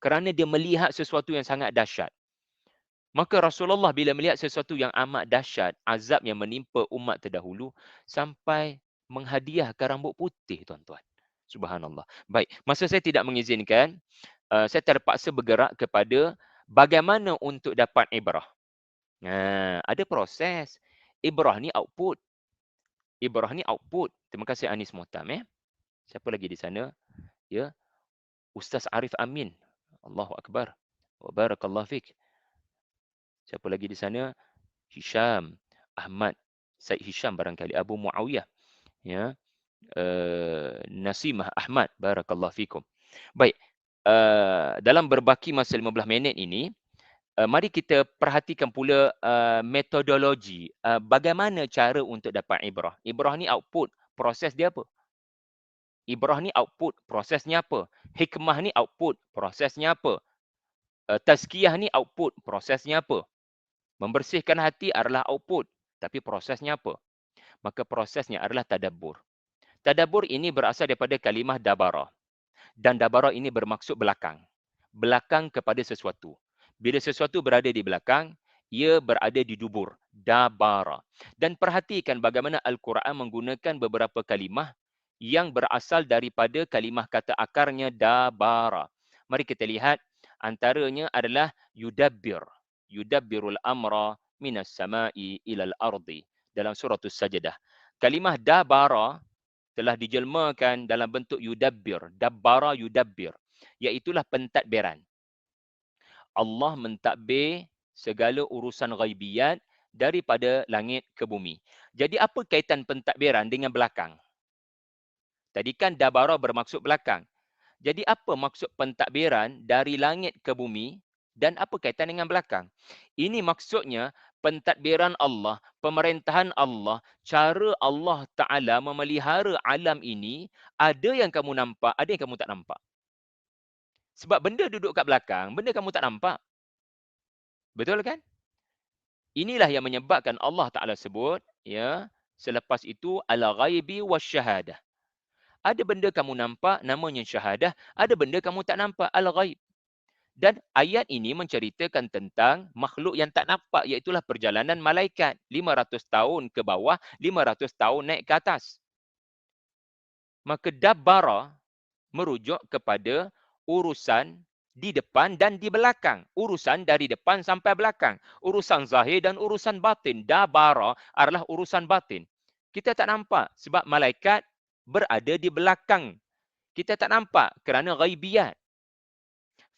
Speaker 2: Kerana dia melihat sesuatu yang sangat dahsyat. Maka Rasulullah bila melihat sesuatu yang amat dahsyat, azab yang menimpa umat terdahulu, sampai menghadiahkan rambut putih, tuan-tuan. Subhanallah. Baik, masa saya tidak mengizinkan, saya terpaksa bergerak kepada bagaimana untuk dapat ibrah. Ada proses. Ibrah ni output. Ibrah ni output. Terima kasih Anis Mohtam. Siapa lagi di sana? Ya, Ustaz Arif Amin. Allahu Akbar. Wa barakallahu fik. Siapa lagi di sana? Hisham Ahmad. Said Hisham barangkali. Abu Muawiyah. Ya. Nasimah Ahmad. Barakallahu fikum. Baik. Dalam berbaki masa 15 minit ini, mari kita perhatikan pula metodologi. Bagaimana cara untuk dapat ibrah. Ibrah ni output. Proses dia apa? Ibrah ni output. Prosesnya apa? Hikmah ni output. Prosesnya apa? Tazkiyah ni output. Prosesnya apa? Membersihkan hati adalah output. Tapi prosesnya apa? Maka prosesnya adalah tadabbur. Tadabbur ini berasal daripada kalimah dabara. Dan dabara ini bermaksud belakang. Belakang kepada sesuatu. Bila sesuatu berada di belakang, ia berada di dubur. Dabara. Dan perhatikan bagaimana Al-Quran menggunakan beberapa kalimah yang berasal daripada kalimah kata akarnya dabara. Mari kita lihat. Antaranya adalah yudabbir. Yudabbirul amra minas sama'i ilal ardi. Dalam surah As-Sajdah. Kalimah dabara telah dijelmakan dalam bentuk yudabbir. Dabbara yudabbir. Iaitulah pentadbiran. Allah mentadbir segala urusan ghaibiyat daripada langit ke bumi. Jadi apa kaitan pentadbiran dengan belakang? Tadi kan dabara bermaksud belakang. Jadi apa maksud pentadbiran dari langit ke bumi dan apa kaitan dengan belakang? Ini maksudnya pentadbiran Allah, pemerintahan Allah, cara Allah Ta'ala memelihara alam ini, ada yang kamu nampak, ada yang kamu tak nampak. Sebab benda duduk kat belakang, benda kamu tak nampak. Betul kan? Inilah yang menyebabkan Allah Ta'ala sebut, ya, selepas itu, al-ghaibi wasyahadah. Ada benda kamu nampak, namanya syahadah. Ada benda kamu tak nampak, al-ghaib. Dan ayat ini menceritakan tentang makhluk yang tak nampak, iaitulah perjalanan malaikat. 500 tahun ke bawah, 500 tahun naik ke atas. Maka dabbara merujuk kepada urusan di depan dan di belakang. Urusan dari depan sampai belakang. Urusan zahir dan urusan batin. Dabbara adalah urusan batin. Kita tak nampak sebab malaikat berada di belakang. Kita tak nampak kerana ghaibiyat.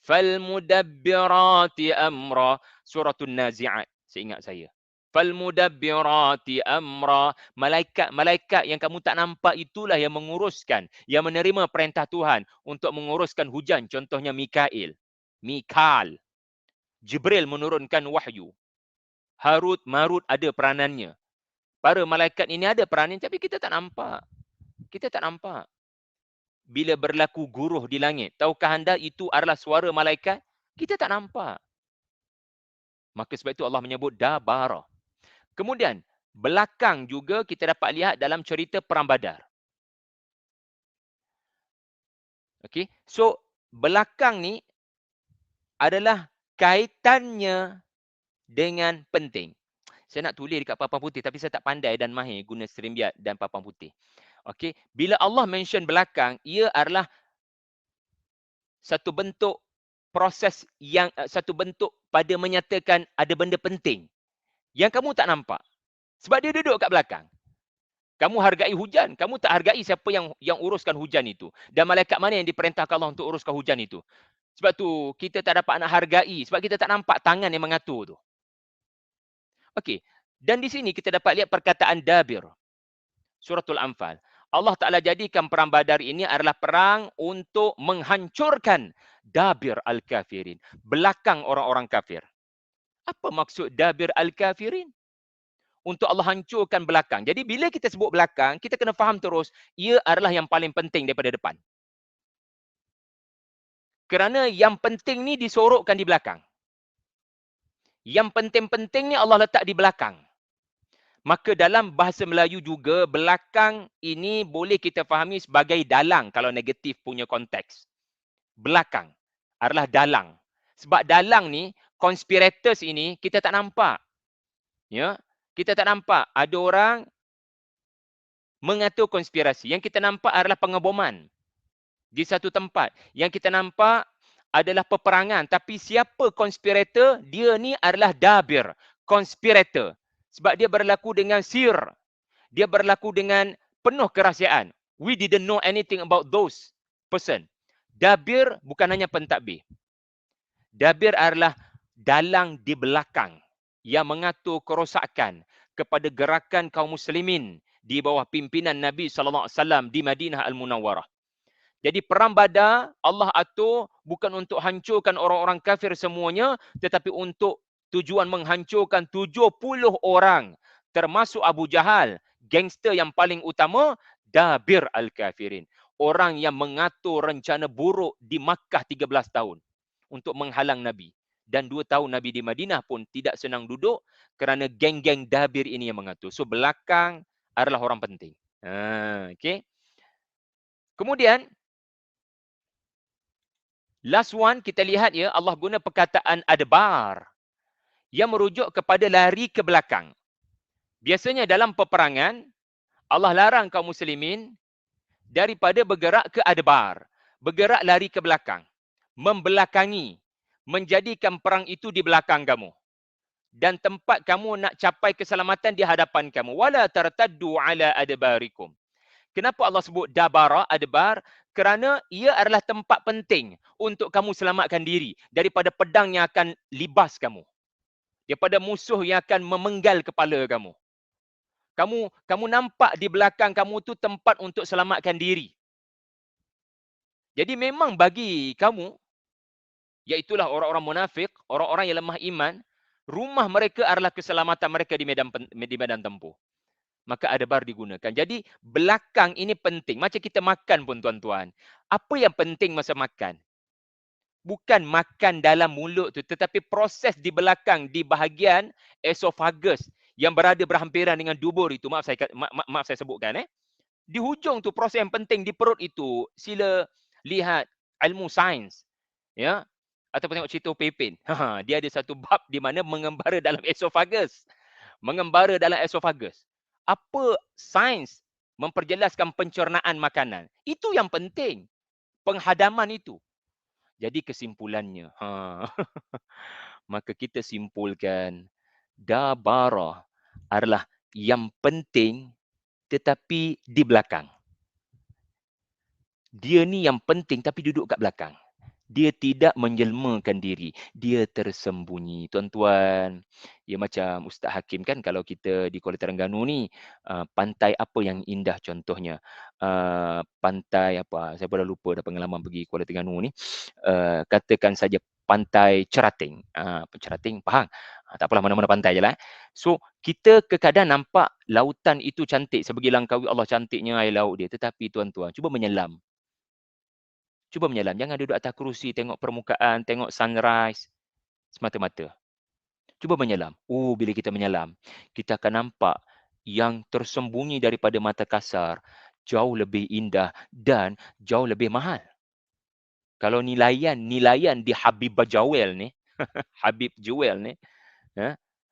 Speaker 2: Falmudabbirati amra. Suratul Nazi'at. Seingat saya. Falmudabbirati amra. Malaikat-malaikat yang kamu tak nampak itulah yang menguruskan. Yang menerima perintah Tuhan untuk menguruskan hujan. Contohnya Mikail. Mikal. Jibril menurunkan wahyu. Harut, Marut ada peranannya. Para malaikat ini ada peranan tapi kita tak nampak. Kita tak nampak. Bila berlaku guruh di langit, tahukah anda itu adalah suara malaikat? Kita tak nampak. Maka sebab itu Allah menyebut dabara. Kemudian, belakang juga kita dapat lihat dalam cerita Perang Badar. Okey, so belakang ni adalah kaitannya dengan penting. Saya nak tulis dekat papan putih tapi saya tak pandai dan mahir guna serembiat dan papan putih. Okey, bila Allah mention belakang, ia adalah satu bentuk proses yang satu bentuk pada menyatakan ada benda penting yang kamu tak nampak. Sebab dia duduk kat belakang. Kamu hargai hujan, kamu tak hargai siapa yang uruskan hujan itu. Dan malaikat mana yang diperintahkan Allah untuk uruskan hujan itu. Sebab tu kita tak dapat nak hargai sebab kita tak nampak tangan yang mengatur tu. Okey. Dan di sini kita dapat lihat perkataan dabir. Suratul Anfal. Allah Ta'ala jadikan perang Badar ini adalah perang untuk menghancurkan dabir al-kafirin. Belakang orang-orang kafir. Apa maksud dabir al-kafirin? Untuk Allah hancurkan belakang. Jadi bila kita sebut belakang, kita kena faham terus, ia adalah yang paling penting daripada depan. Kerana yang penting ni disorokkan di belakang. Yang penting-penting ni Allah letak di belakang. Maka dalam bahasa Melayu juga, belakang ini boleh kita fahami sebagai dalang kalau negatif punya konteks. Belakang adalah dalang. Sebab dalang ni, conspirators ini kita tak nampak. Ya, kita tak nampak ada orang mengatur konspirasi. Yang kita nampak adalah pengeboman di satu tempat. Yang kita nampak adalah peperangan. Tapi siapa konspirator? Dia ni adalah dabir, konspirator. Sebab dia berlaku dengan sir. Dia berlaku dengan penuh kerahsiaan. We didn't know anything about those person. Dabir bukan hanya pentadbir. Dabir adalah dalang di belakang yang mengatur kerosakan kepada gerakan kaum muslimin di bawah pimpinan Nabi SAW di Madinah Al-Munawwarah. Jadi perang Badar Allah atur bukan untuk hancurkan orang-orang kafir semuanya, tetapi untuk tujuan menghancurkan 70 orang termasuk Abu Jahal, gangster yang paling utama, dabir al-kafirin. Orang yang mengatur rencana buruk di Makkah 13 tahun untuk menghalang Nabi. Dan 2 tahun Nabi di Madinah pun tidak senang duduk kerana geng-geng dabir ini yang mengatur. So belakang adalah orang penting. Okay. Kemudian last one kita lihat ya, Allah guna perkataan adbar yang merujuk kepada lari ke belakang. Biasanya dalam peperangan Allah larang kaum muslimin daripada bergerak ke adbar, bergerak lari ke belakang, membelakangi, menjadikan perang itu di belakang kamu. Dan tempat kamu nak capai keselamatan di hadapan kamu. Wala tartaddu ala adbarikum. Kenapa Allah sebut dabara, adbar? Kerana ia adalah tempat penting untuk kamu selamatkan diri daripada pedang yang akan libas kamu. Daripada musuh yang akan memenggal kepala kamu. Kamu nampak di belakang kamu tu tempat untuk selamatkan diri. Jadi memang bagi kamu, iaitulah orang-orang munafik, orang-orang yang lemah iman, rumah mereka adalah keselamatan mereka di medan tempur. Maka adbar digunakan. Jadi belakang ini penting. Macam kita makan pun tuan-tuan. Apa yang penting masa makan? Bukan makan dalam mulut tu, tetapi proses di belakang, di bahagian esophagus yang berada berhampiran dengan dubur itu. Maaf saya sebutkan. Di hujung tu proses yang penting di perut itu. Sila lihat ilmu sains. Ya. Ataupun tengok cerita Pepin. Dia ada satu bab di mana mengembara dalam esophagus. Mengembara dalam esophagus. Apa sains memperjelaskan pencernaan makanan? Itu yang penting. Penghadaman itu. Jadi kesimpulannya. Maka kita simpulkan. Dabara adalah yang penting tetapi di belakang. Dia ni yang penting tapi duduk kat belakang. Dia tidak menjelmakan diri. Dia tersembunyi. Tuan-tuan, ya macam Ustaz Hakim kan kalau kita di Kuala Terengganu ni, pantai apa yang indah contohnya? Pantai apa? Saya pun dah lupa dah pengalaman pergi Kuala Terengganu ni. Katakan saja pantai Cerating. Cerating, Pahang. Tak apalah, mana-mana pantai je lah. So, kita kadang nampak lautan itu cantik. Sebagi Langkawi Allah cantiknya air laut dia. Tetapi tuan-tuan, cuba menyelam. Cuba menyelam. Jangan duduk atas kerusi, tengok permukaan, tengok sunrise semata-mata. Cuba menyelam. Bila kita menyelam, kita akan nampak yang tersembunyi daripada mata kasar jauh lebih indah dan jauh lebih mahal. Kalau nilaian di Habib Jawel ni, Habib Jewel ni,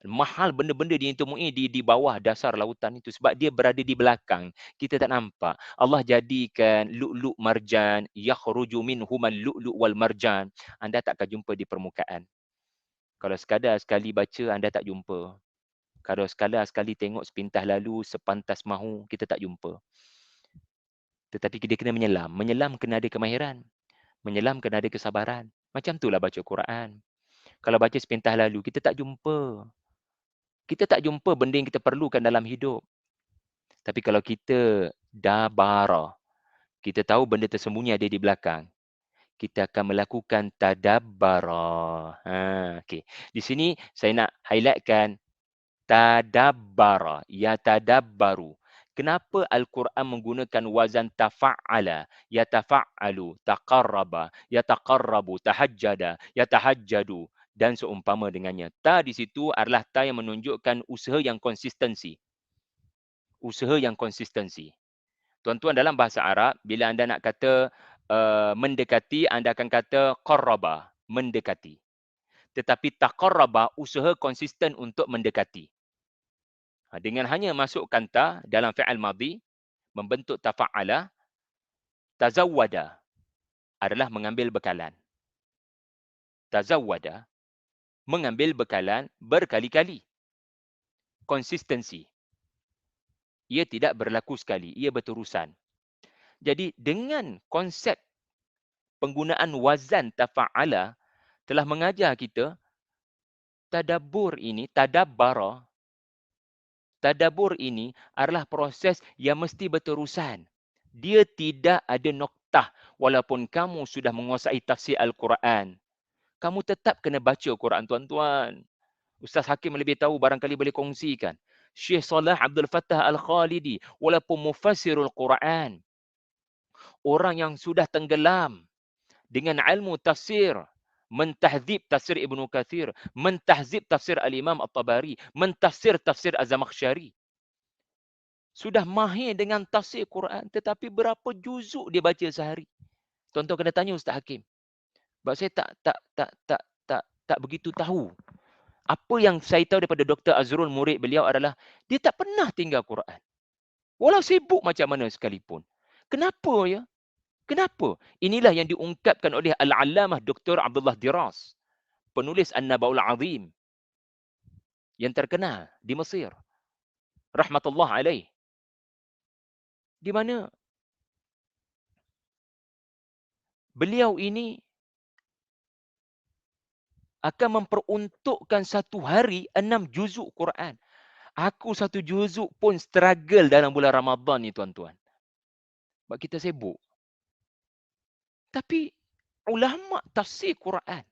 Speaker 2: Mahal benda-benda dia temui di bawah dasar lautan itu sebab dia berada di belakang. Kita tak nampak. Allah jadikan lu'lu' marjan, yakhruju minhumal lu'lu' wal marjan. Anda tak akan jumpa di permukaan. Kalau sekadar sekali baca, anda tak jumpa. Kalau sekadar sekali tengok sepintas lalu, sepantas mahu, kita tak jumpa. Tetapi dia kena menyelam. Menyelam kena ada kemahiran. Menyelam kena ada kesabaran. Macam itulah baca Quran. Kalau baca sepintas lalu, kita tak jumpa. Kita tak jumpa benda yang kita perlukan dalam hidup. Tapi kalau kita dabara, kita tahu benda tersembunyi ada di belakang, kita akan melakukan tadabbara. Okay. Di sini saya nak highlightkan tadabbara, yatadabbaru. Kenapa Al-Quran menggunakan wazan tafa'ala, yatafa'alu, taqarraba, yataqarrabu, tahajjada, yatahajjadu dan seumpama dengannya. Ta di situ adalah ta yang menunjukkan usaha yang konsistensi. Usaha yang konsistensi. Tuan-tuan, dalam bahasa Arab, bila anda nak kata mendekati, anda akan kata qarraba, mendekati. Tetapi taqarraba, usaha konsisten untuk mendekati. Dengan hanya masukkan ta dalam fi'al madhi, membentuk tafa'ala, tazawwada adalah mengambil bekalan. Tazawwada, mengambil bekalan berkali-kali. Konsistensi. Ia tidak berlaku sekali, ia berterusan. Jadi dengan konsep penggunaan wazan tafa'ala telah mengajar kita tadabbur ini, tadabbara. Tadabbur ini adalah proses yang mesti berterusan. Dia tidak ada noktah walaupun kamu sudah menguasai tafsir Al-Quran. Kamu tetap kena baca Quran, tuan-tuan. Ustaz Hakim lebih tahu, barangkali boleh kongsikan. Syekh Salah Abdul Fattah Al-Khalidi, walaupun mufassirul Quran, orang yang sudah tenggelam dengan ilmu tafsir, mentahzib tafsir Ibnu Kathir, mentahzib tafsir Al-Imam At-Tabari, mentafsir tafsir Az-Zamakhsyari. Sudah mahir dengan tafsir Quran, tetapi berapa juzuk dia baca sehari? Tuan-tuan kena tanya Ustaz Hakim. Sebab saya tak begitu tahu. Apa yang saya tahu daripada Dr. Azrul, murid beliau adalah dia tak pernah tinggal Quran. Walau sibuk macam mana sekalipun. Kenapa ya? Kenapa? Inilah yang diungkapkan oleh Al-Allamah Dr. Abdullah Diras, penulis An-Nabaul Azim yang terkenal di Mesir. Rahmatullah alaih. Di mana beliau ini akan memperuntukkan satu hari 6 juzuk Quran. Aku satu juzuk pun struggle dalam bulan Ramadan ni, tuan-tuan. Sebab kita sibuk. Tapi ulama tafsir Quran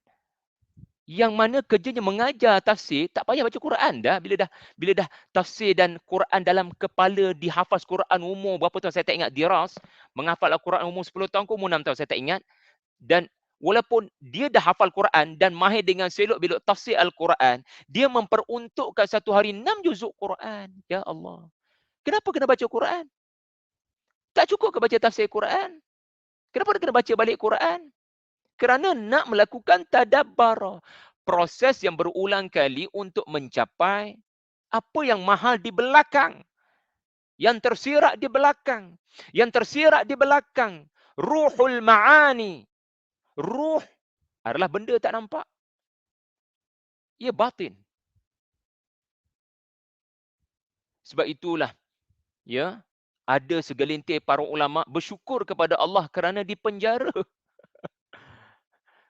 Speaker 2: yang mana kerjanya mengajar tafsir, tak payah baca Quran dah. Bila dah tafsir dan Quran dalam kepala, dihafaz Quran umur berapa tahun saya tak ingat. Diras menghafal Al-Quran umur 10 tahun ke umur 6 tahun saya tak ingat. Dan walaupun dia dah hafal Quran dan mahir dengan selok-belok tafsir Al-Quran, dia memperuntukkan satu hari 6 juzuk Quran. Ya Allah. Kenapa kena baca Quran? Tak cukup ke baca tafsir Quran? Kenapa kena baca balik Quran? Kerana nak melakukan tadabbara. Proses yang berulang kali untuk mencapai apa yang mahal di belakang. Yang tersirat di belakang. Yang tersirat di belakang. Ruhul ma'ani. Ruh adalah benda tak nampak. Ia batin. Sebab itulah, ya, ada segelintir para ulama bersyukur kepada Allah kerana dipenjara.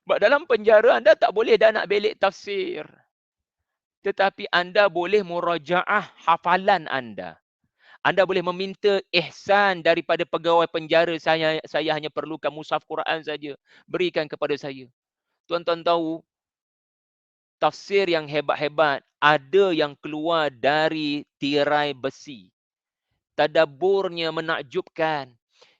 Speaker 2: Sebab dalam penjara anda tak boleh dah nak belik tafsir. Tetapi anda boleh murajaah hafalan anda. Anda boleh meminta ihsan daripada pegawai penjara, saya hanya perlukan mushaf Quran saja, berikan kepada saya. Tuan-tuan tahu, tafsir yang hebat-hebat ada yang keluar dari tirai besi. Tadabburnya menakjubkan.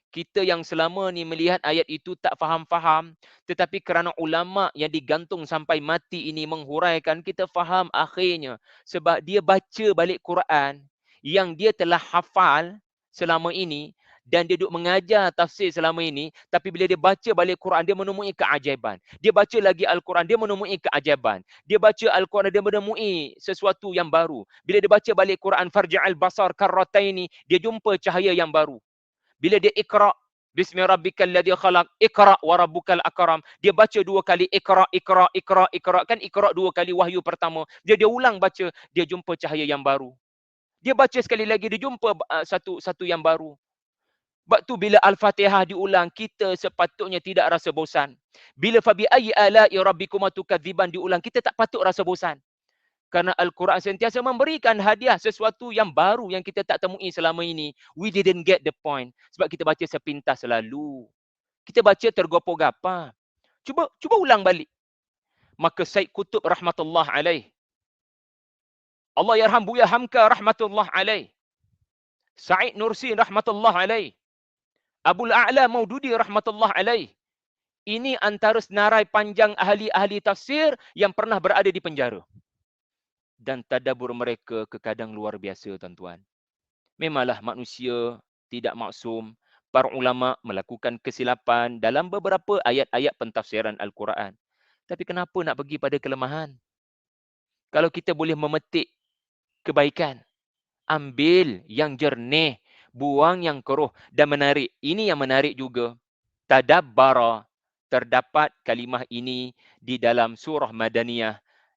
Speaker 2: Kita yang selama ni melihat ayat itu tak faham-faham, tetapi kerana ulama yang digantung sampai mati ini menghuraikan, kita faham akhirnya. Sebab dia baca balik Quran yang dia telah hafal selama ini dan dia duduk mengajar tafsir selama ini, tapi bila dia baca balik Quran, dia menemui keajaiban. Dia baca lagi Al-Quran, dia menemui keajaiban. Dia baca Al-Quran, dia menemui sesuatu yang baru. Bila dia baca balik Quran, farji'al basar karrataini, dia jumpa cahaya yang baru. Bila dia ikra, bismi rabbikal ladzi khalaq, ikra wa rabbukal akram. Dia baca 2 kali ikra, ikra, ikra, ikra. Kan ikra 2 kali wahyu pertama. Dia ulang baca, dia jumpa cahaya yang baru. Dia baca sekali lagi, dia jumpa satu yang baru. Sebab tu bila Al-Fatihah diulang, kita sepatutnya tidak rasa bosan. Bila fabi ayyi ala'i rabbikuma tukadziban diulang, kita tak patut rasa bosan. Kerana Al-Quran sentiasa memberikan hadiah sesuatu yang baru yang kita tak temui selama ini. We didn't get the point. Sebab kita baca sepintas selalu. Kita baca tergopoh-gapah. Cuba ulang balik. Maka Syed Qutb rahmatullah alaih. Allah yarham Buya Hamka rahmatullah alaih. Said Nursi rahmatullah alaih. Abul A'la Maududi rahmatullah alaih. Ini antara senarai panjang ahli-ahli tafsir yang pernah berada di penjara. Dan tadabbur mereka kadang luar biasa, tuan-tuan. Memanglah manusia tidak maksum. Para ulama melakukan kesilapan dalam beberapa ayat-ayat pentafsiran Al-Quran. Tapi kenapa nak pergi pada kelemahan? Kalau kita boleh memetik kebaikan, ambil yang jernih, buang yang keruh dan menarik. Ini yang menarik juga. Tadabbara, terdapat kalimah ini di dalam surah Madaniyah,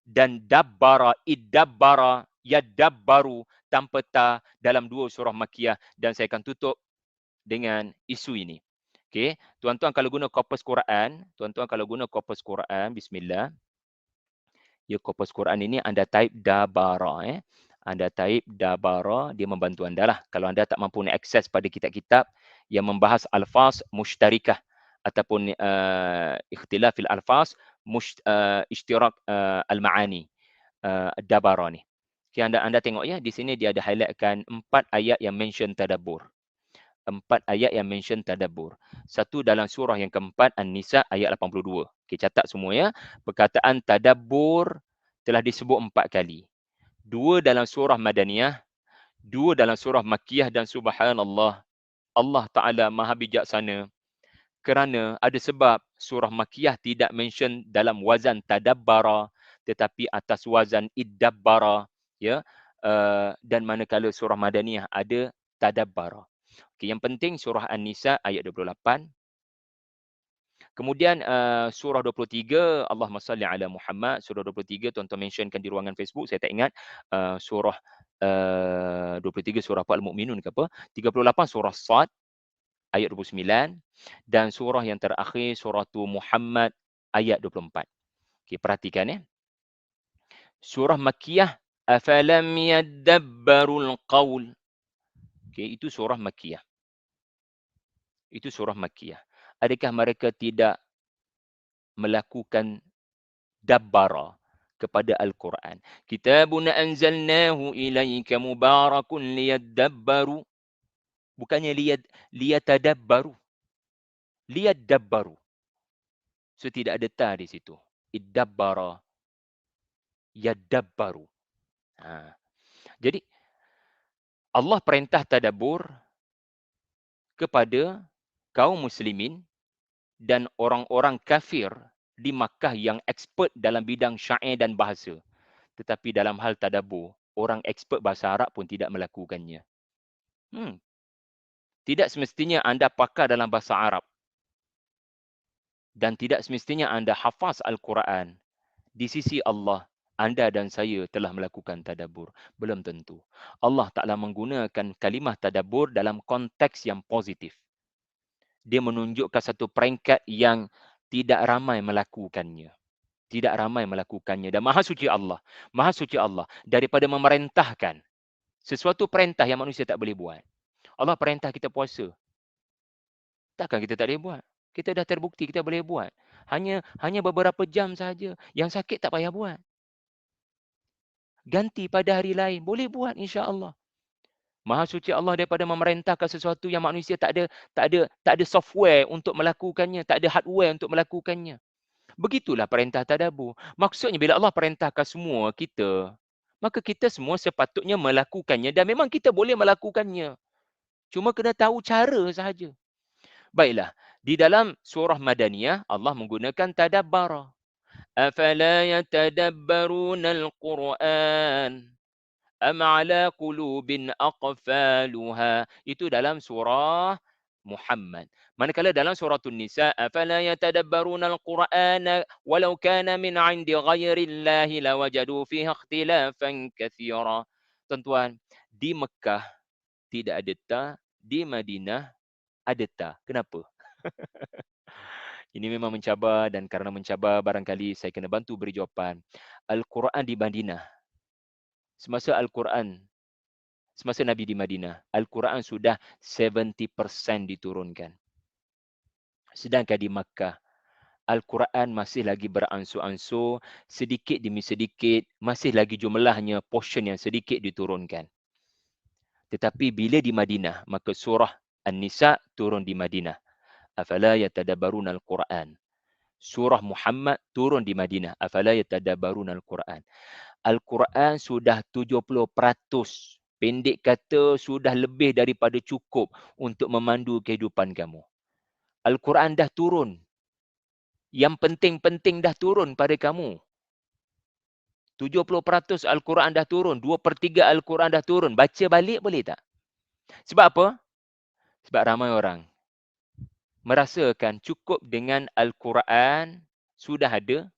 Speaker 2: dan dabbara, iddabbara, yadabbaru tanpa ta dalam 2 surah Makkiyah, dan saya akan tutup dengan isu ini. Okey, tuan-tuan kalau guna korpus Quran, bismillah. Ya, korpus Quran ini anda type dabara, Anda type dabara, dia membantu anda lah. Kalau anda tak mampu nak akses pada kitab-kitab yang membahas alfaz mushtarikah ataupun ikhtilafil alfaz, ishtirak al-ma'ani, dabara ni. Okay, anda tengok ya, di sini dia ada highlightkan 4 ayat yang mention tadabbur. 4 ayat yang mention tadabbur. Satu dalam surah yang keempat, An-Nisa ayat 82. Okay, catat semua ya. Perkataan tadabbur telah disebut 4 kali. 2 dalam surah Madaniyah, 2 dalam surah Makkiyah, dan subhanallah, Allah Ta'ala maha bijaksana. Kerana ada sebab surah Makkiyah tidak mention dalam wazan tadabbara, tetapi atas wazan iddabbara, ya. Dan manakala surah Madaniyah ada tadabbara. Okay, yang penting surah An-Nisa ayat 28. Kemudian surah 23, Allahumma salli ala Muhammad, surah 23 tuan-tuan mentionkan di ruangan Facebook, saya tak ingat. Surah 23 surah apa, Al-Mu'minun ke apa. 38 surah Sad ayat 29, dan surah yang terakhir surah Muhammad ayat 24. Okay, perhatikan ya. Surah Makkiyah, afalam yadabbarul qaul. Okay, itu surah Makkiyah. Itu surah Makkiyah. Adakah mereka tidak melakukan dabbara kepada Al-Quran? Kitabun anzalnahu ilaika mubarakun liyadabbaru. Bukannya liyatadabbaru. Liyadabbaru. So tidak ada ta di situ. Iddabbara, yadabbaru. Jadi Allah perintah tadabbur kepada kaum muslimin dan orang-orang kafir di Makkah yang expert dalam bidang syair dan bahasa. Tetapi dalam hal tadabbur, orang expert bahasa Arab pun tidak melakukannya. Tidak semestinya anda pakar dalam bahasa Arab. Dan tidak semestinya anda hafaz Al-Quran. Di sisi Allah, anda dan saya telah melakukan tadabbur. Belum tentu. Allah Ta'ala menggunakan kalimah tadabbur dalam konteks yang positif. Dia menunjukkan satu peringkat yang tidak ramai melakukannya. Tidak ramai melakukannya. Dan maha suci Allah. Maha suci Allah daripada memerintahkan sesuatu perintah yang manusia tak boleh buat. Allah perintah kita puasa. Takkan kita tak boleh buat? Kita dah terbukti kita boleh buat. Hanya beberapa jam saja. Yang sakit tak payah buat. Ganti pada hari lain. Boleh buat insya-Allah. Maha suci Allah daripada memerintahkan sesuatu yang manusia tak ada software untuk melakukannya, tak ada hardware untuk melakukannya. Begitulah perintah tadabbur. Maksudnya bila Allah perintahkan semua kita, maka kita semua sepatutnya melakukannya, dan memang kita boleh melakukannya. Cuma kena tahu cara sahaja. Baiklah, di dalam surah Madaniyah Allah menggunakan tadabbara. Afala yatadabbaruna al-Quran am ala qulubin aqfaluha. Itu dalam surah Muhammad. Manakala dalam surah An-Nisa, afala yatadabbaruna al-Qur'ana walau kana min 'indi ghairillahi lawajadu fiha ikhtilafan katsira. Tuan-tuan, di Mekah tidak ada ta, di Madinah ada ta. Kenapa? Ini memang mencabar, dan kerana mencabar barangkali saya kena bantu beri jawapan. Al-Quran di Madinah, semasa Al-Quran semasa Nabi di Madinah, Al-Quran sudah 70% diturunkan. Sedangkan di Makkah, Al-Quran masih lagi beransur-ansur, sedikit demi sedikit, masih lagi jumlahnya, portion yang sedikit diturunkan. Tetapi bila di Madinah, maka surah An-Nisa turun di Madinah. Afala yatadabbaruna al-Quran. Surah Muhammad turun di Madinah. Afala yatadabbaruna al-Quran. Al-Quran sudah 70%. Pendek kata, sudah lebih daripada cukup untuk memandu kehidupan kamu. Al-Quran dah turun. Yang penting-penting dah turun pada kamu. 70% Al-Quran dah turun. 2/3 Al-Quran dah turun. Baca balik boleh tak? Sebab apa? Sebab ramai orang merasakan cukup dengan Al-Quran sudah ada,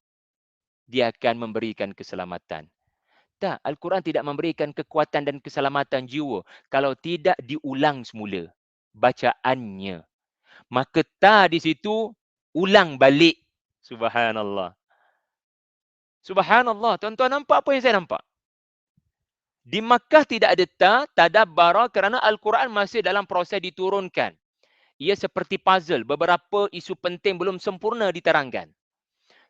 Speaker 2: dia akan memberikan keselamatan. Tak, Al-Quran tidak memberikan kekuatan dan keselamatan jiwa kalau tidak diulang semula bacaannya. Maka ta di situ ulang balik. Subhanallah. Subhanallah. Tuan-tuan nampak apa yang saya nampak? Di Makkah tidak ada ta, tadabbara, kerana Al-Quran masih dalam proses diturunkan. Ia seperti puzzle, beberapa isu penting belum sempurna diterangkan.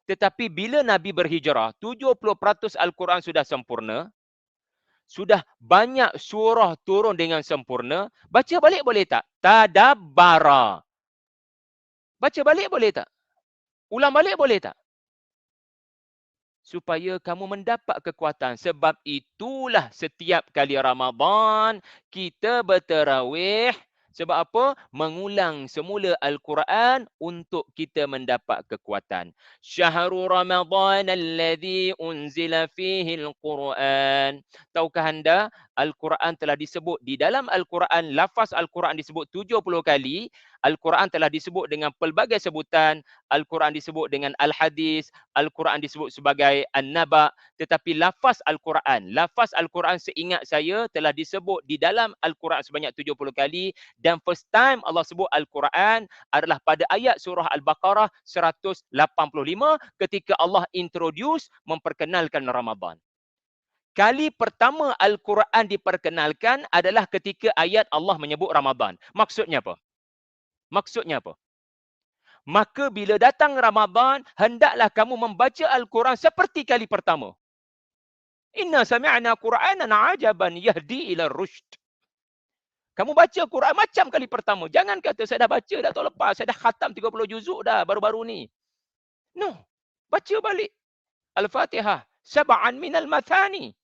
Speaker 2: Tetapi bila Nabi berhijrah, 70% Al-Quran sudah sempurna, sudah banyak surah turun dengan sempurna, baca balik boleh tak? Tadabbara. Baca balik boleh tak? Ulang balik boleh tak? Supaya kamu mendapat kekuatan. Sebab itulah setiap kali Ramadan kita bertarawih. Sebab apa? Mengulang semula Al-Quran untuk kita mendapat kekuatan. Syahrul Ramadan alladhi unzila fihi Al-Quran. Tahukah anda, Al-Quran telah disebut di dalam Al-Quran, lafaz Al-Quran disebut 70 kali. Al-Quran telah disebut dengan pelbagai sebutan. Al-Quran disebut dengan Al-Hadis, Al-Quran disebut sebagai An-Naba, tetapi lafaz Al-Quran seingat saya telah disebut di dalam Al-Quran sebanyak 70 kali, dan first time Allah sebut Al-Quran adalah pada ayat surah Al-Baqarah 185 ketika Allah introduce, memperkenalkan Ramadan. Kali pertama Al-Quran diperkenalkan adalah ketika ayat Allah menyebut Ramadan. Maksudnya apa? Maksudnya apa? Maka bila datang Ramadan, hendaklah kamu membaca Al-Quran seperti kali pertama. Inna sami'na Qur'anan ajaban yahdi ila rushd. Kamu baca Quran macam kali pertama. Jangan kata saya dah baca dah tahun lepas, saya dah khatam 30 juzuk dah baru-baru ni. No. Baca balik Al-Fatihah. Sab'an minal mathani.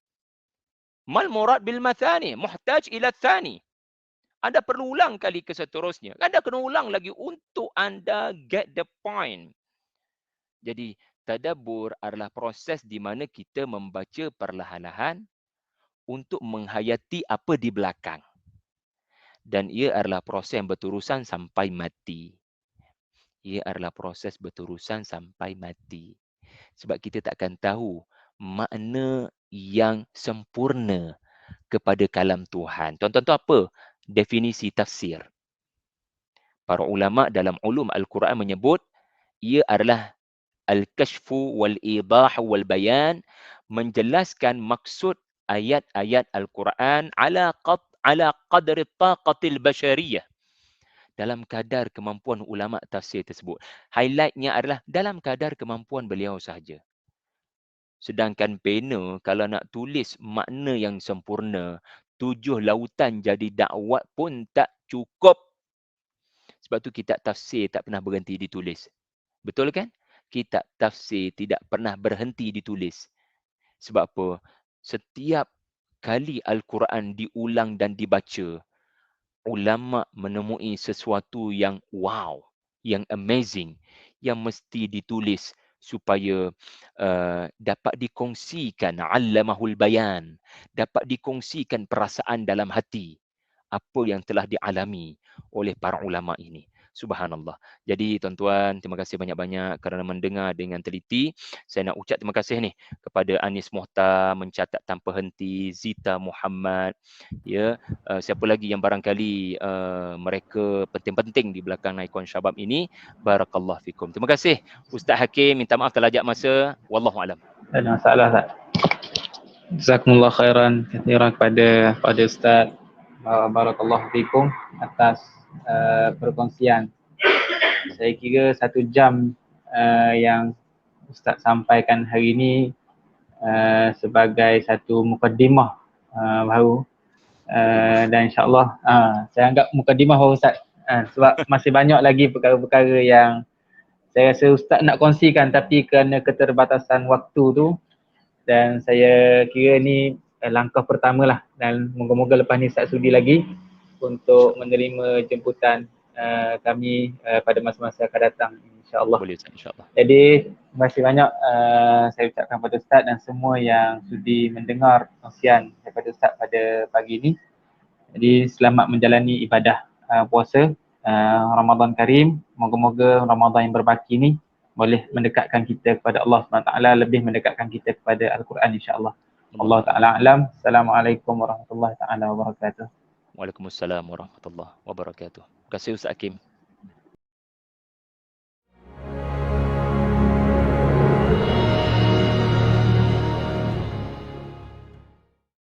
Speaker 2: Mal murad bil mathani? Muhtaj ila thani. Anda perlu ulang kali ke seterusnya. Anda kena ulang lagi untuk anda get the point. Jadi, tadabbur adalah proses di mana kita membaca perlahan-lahan untuk menghayati apa di belakang. Dan ia adalah proses yang berterusan sampai mati. Ia adalah proses berterusan sampai mati. Sebab kita takkan tahu makna yang sempurna kepada kalam Tuhan. Tuan-tuan tahu apa definisi tafsir? Para ulama dalam ulum Al-Quran menyebut ia adalah al-kashfu wal-idah wal-bayan, menjelaskan maksud ayat-ayat Al-Quran ala qadri taqatil bashariyah, dalam kadar kemampuan ulama tafsir tersebut. Highlightnya adalah dalam kadar kemampuan beliau sahaja. Sedangkan pena kalau nak tulis makna yang sempurna, 7 lautan jadi dakwat pun tak cukup. Sebab tu kitab tafsir tak pernah berhenti ditulis. Betul kan? Kitab tafsir tidak pernah berhenti ditulis. Sebab apa? Setiap kali Al-Quran diulang dan dibaca, ulama menemui sesuatu yang wow, yang amazing, yang mesti ditulis supaya dapat dikongsikan, allamahul bayan, dapat dikongsikan perasaan dalam hati apa yang telah dialami oleh para ulama ini. Subhanallah. Jadi tuan-tuan, terima kasih banyak-banyak kerana mendengar dengan teliti. Saya nak ucap terima kasih ni kepada Anis Mohtar, mencatat tanpa henti, Zita Muhammad, ya, siapa lagi yang barangkali mereka penting-penting di belakang Naikon Syabab ini. Barakallahu fikum. Terima kasih Ustaz Hakim, minta maaf terlajak masa. Wallahu alam.
Speaker 1: Tak ada masalah tak? Jazakumullah khairan kathiran kepada Ustaz. Barakallahu fikum atas perkongsian. Saya kira 1 jam yang Ustaz sampaikan hari ini sebagai satu mukadimah baru, dan insyaAllah saya anggap mukadimah baru Ustaz, sebab masih banyak lagi perkara-perkara yang saya rasa Ustaz nak kongsikan, tapi kerana keterbatasan waktu tu, dan saya kira ni langkah pertama lah, dan moga-moga lepas ni Ustaz sudi lagi untuk menerima jemputan kami pada masa-masa akan datang, insyaAllah.
Speaker 2: Boleh Ustaz, insyaAllah.
Speaker 1: Jadi terima kasih banyak saya ucapkan kepada Ustaz dan semua yang sudi mendengar kongsian daripada Ustaz pada pagi ini. Jadi selamat menjalani ibadah puasa Ramadan Karim. Moga-moga Ramadan yang berbaki ni boleh mendekatkan kita kepada Allah SWT, lebih mendekatkan kita kepada Al-Quran, insya-Allah. Allah Ta'ala alam. Assalamualaikum warahmatullahi taala wabarakatuh.
Speaker 2: Waalaikumsalam warahmatullahi wabarakatuh. Terima kasih Ustaz Hakim.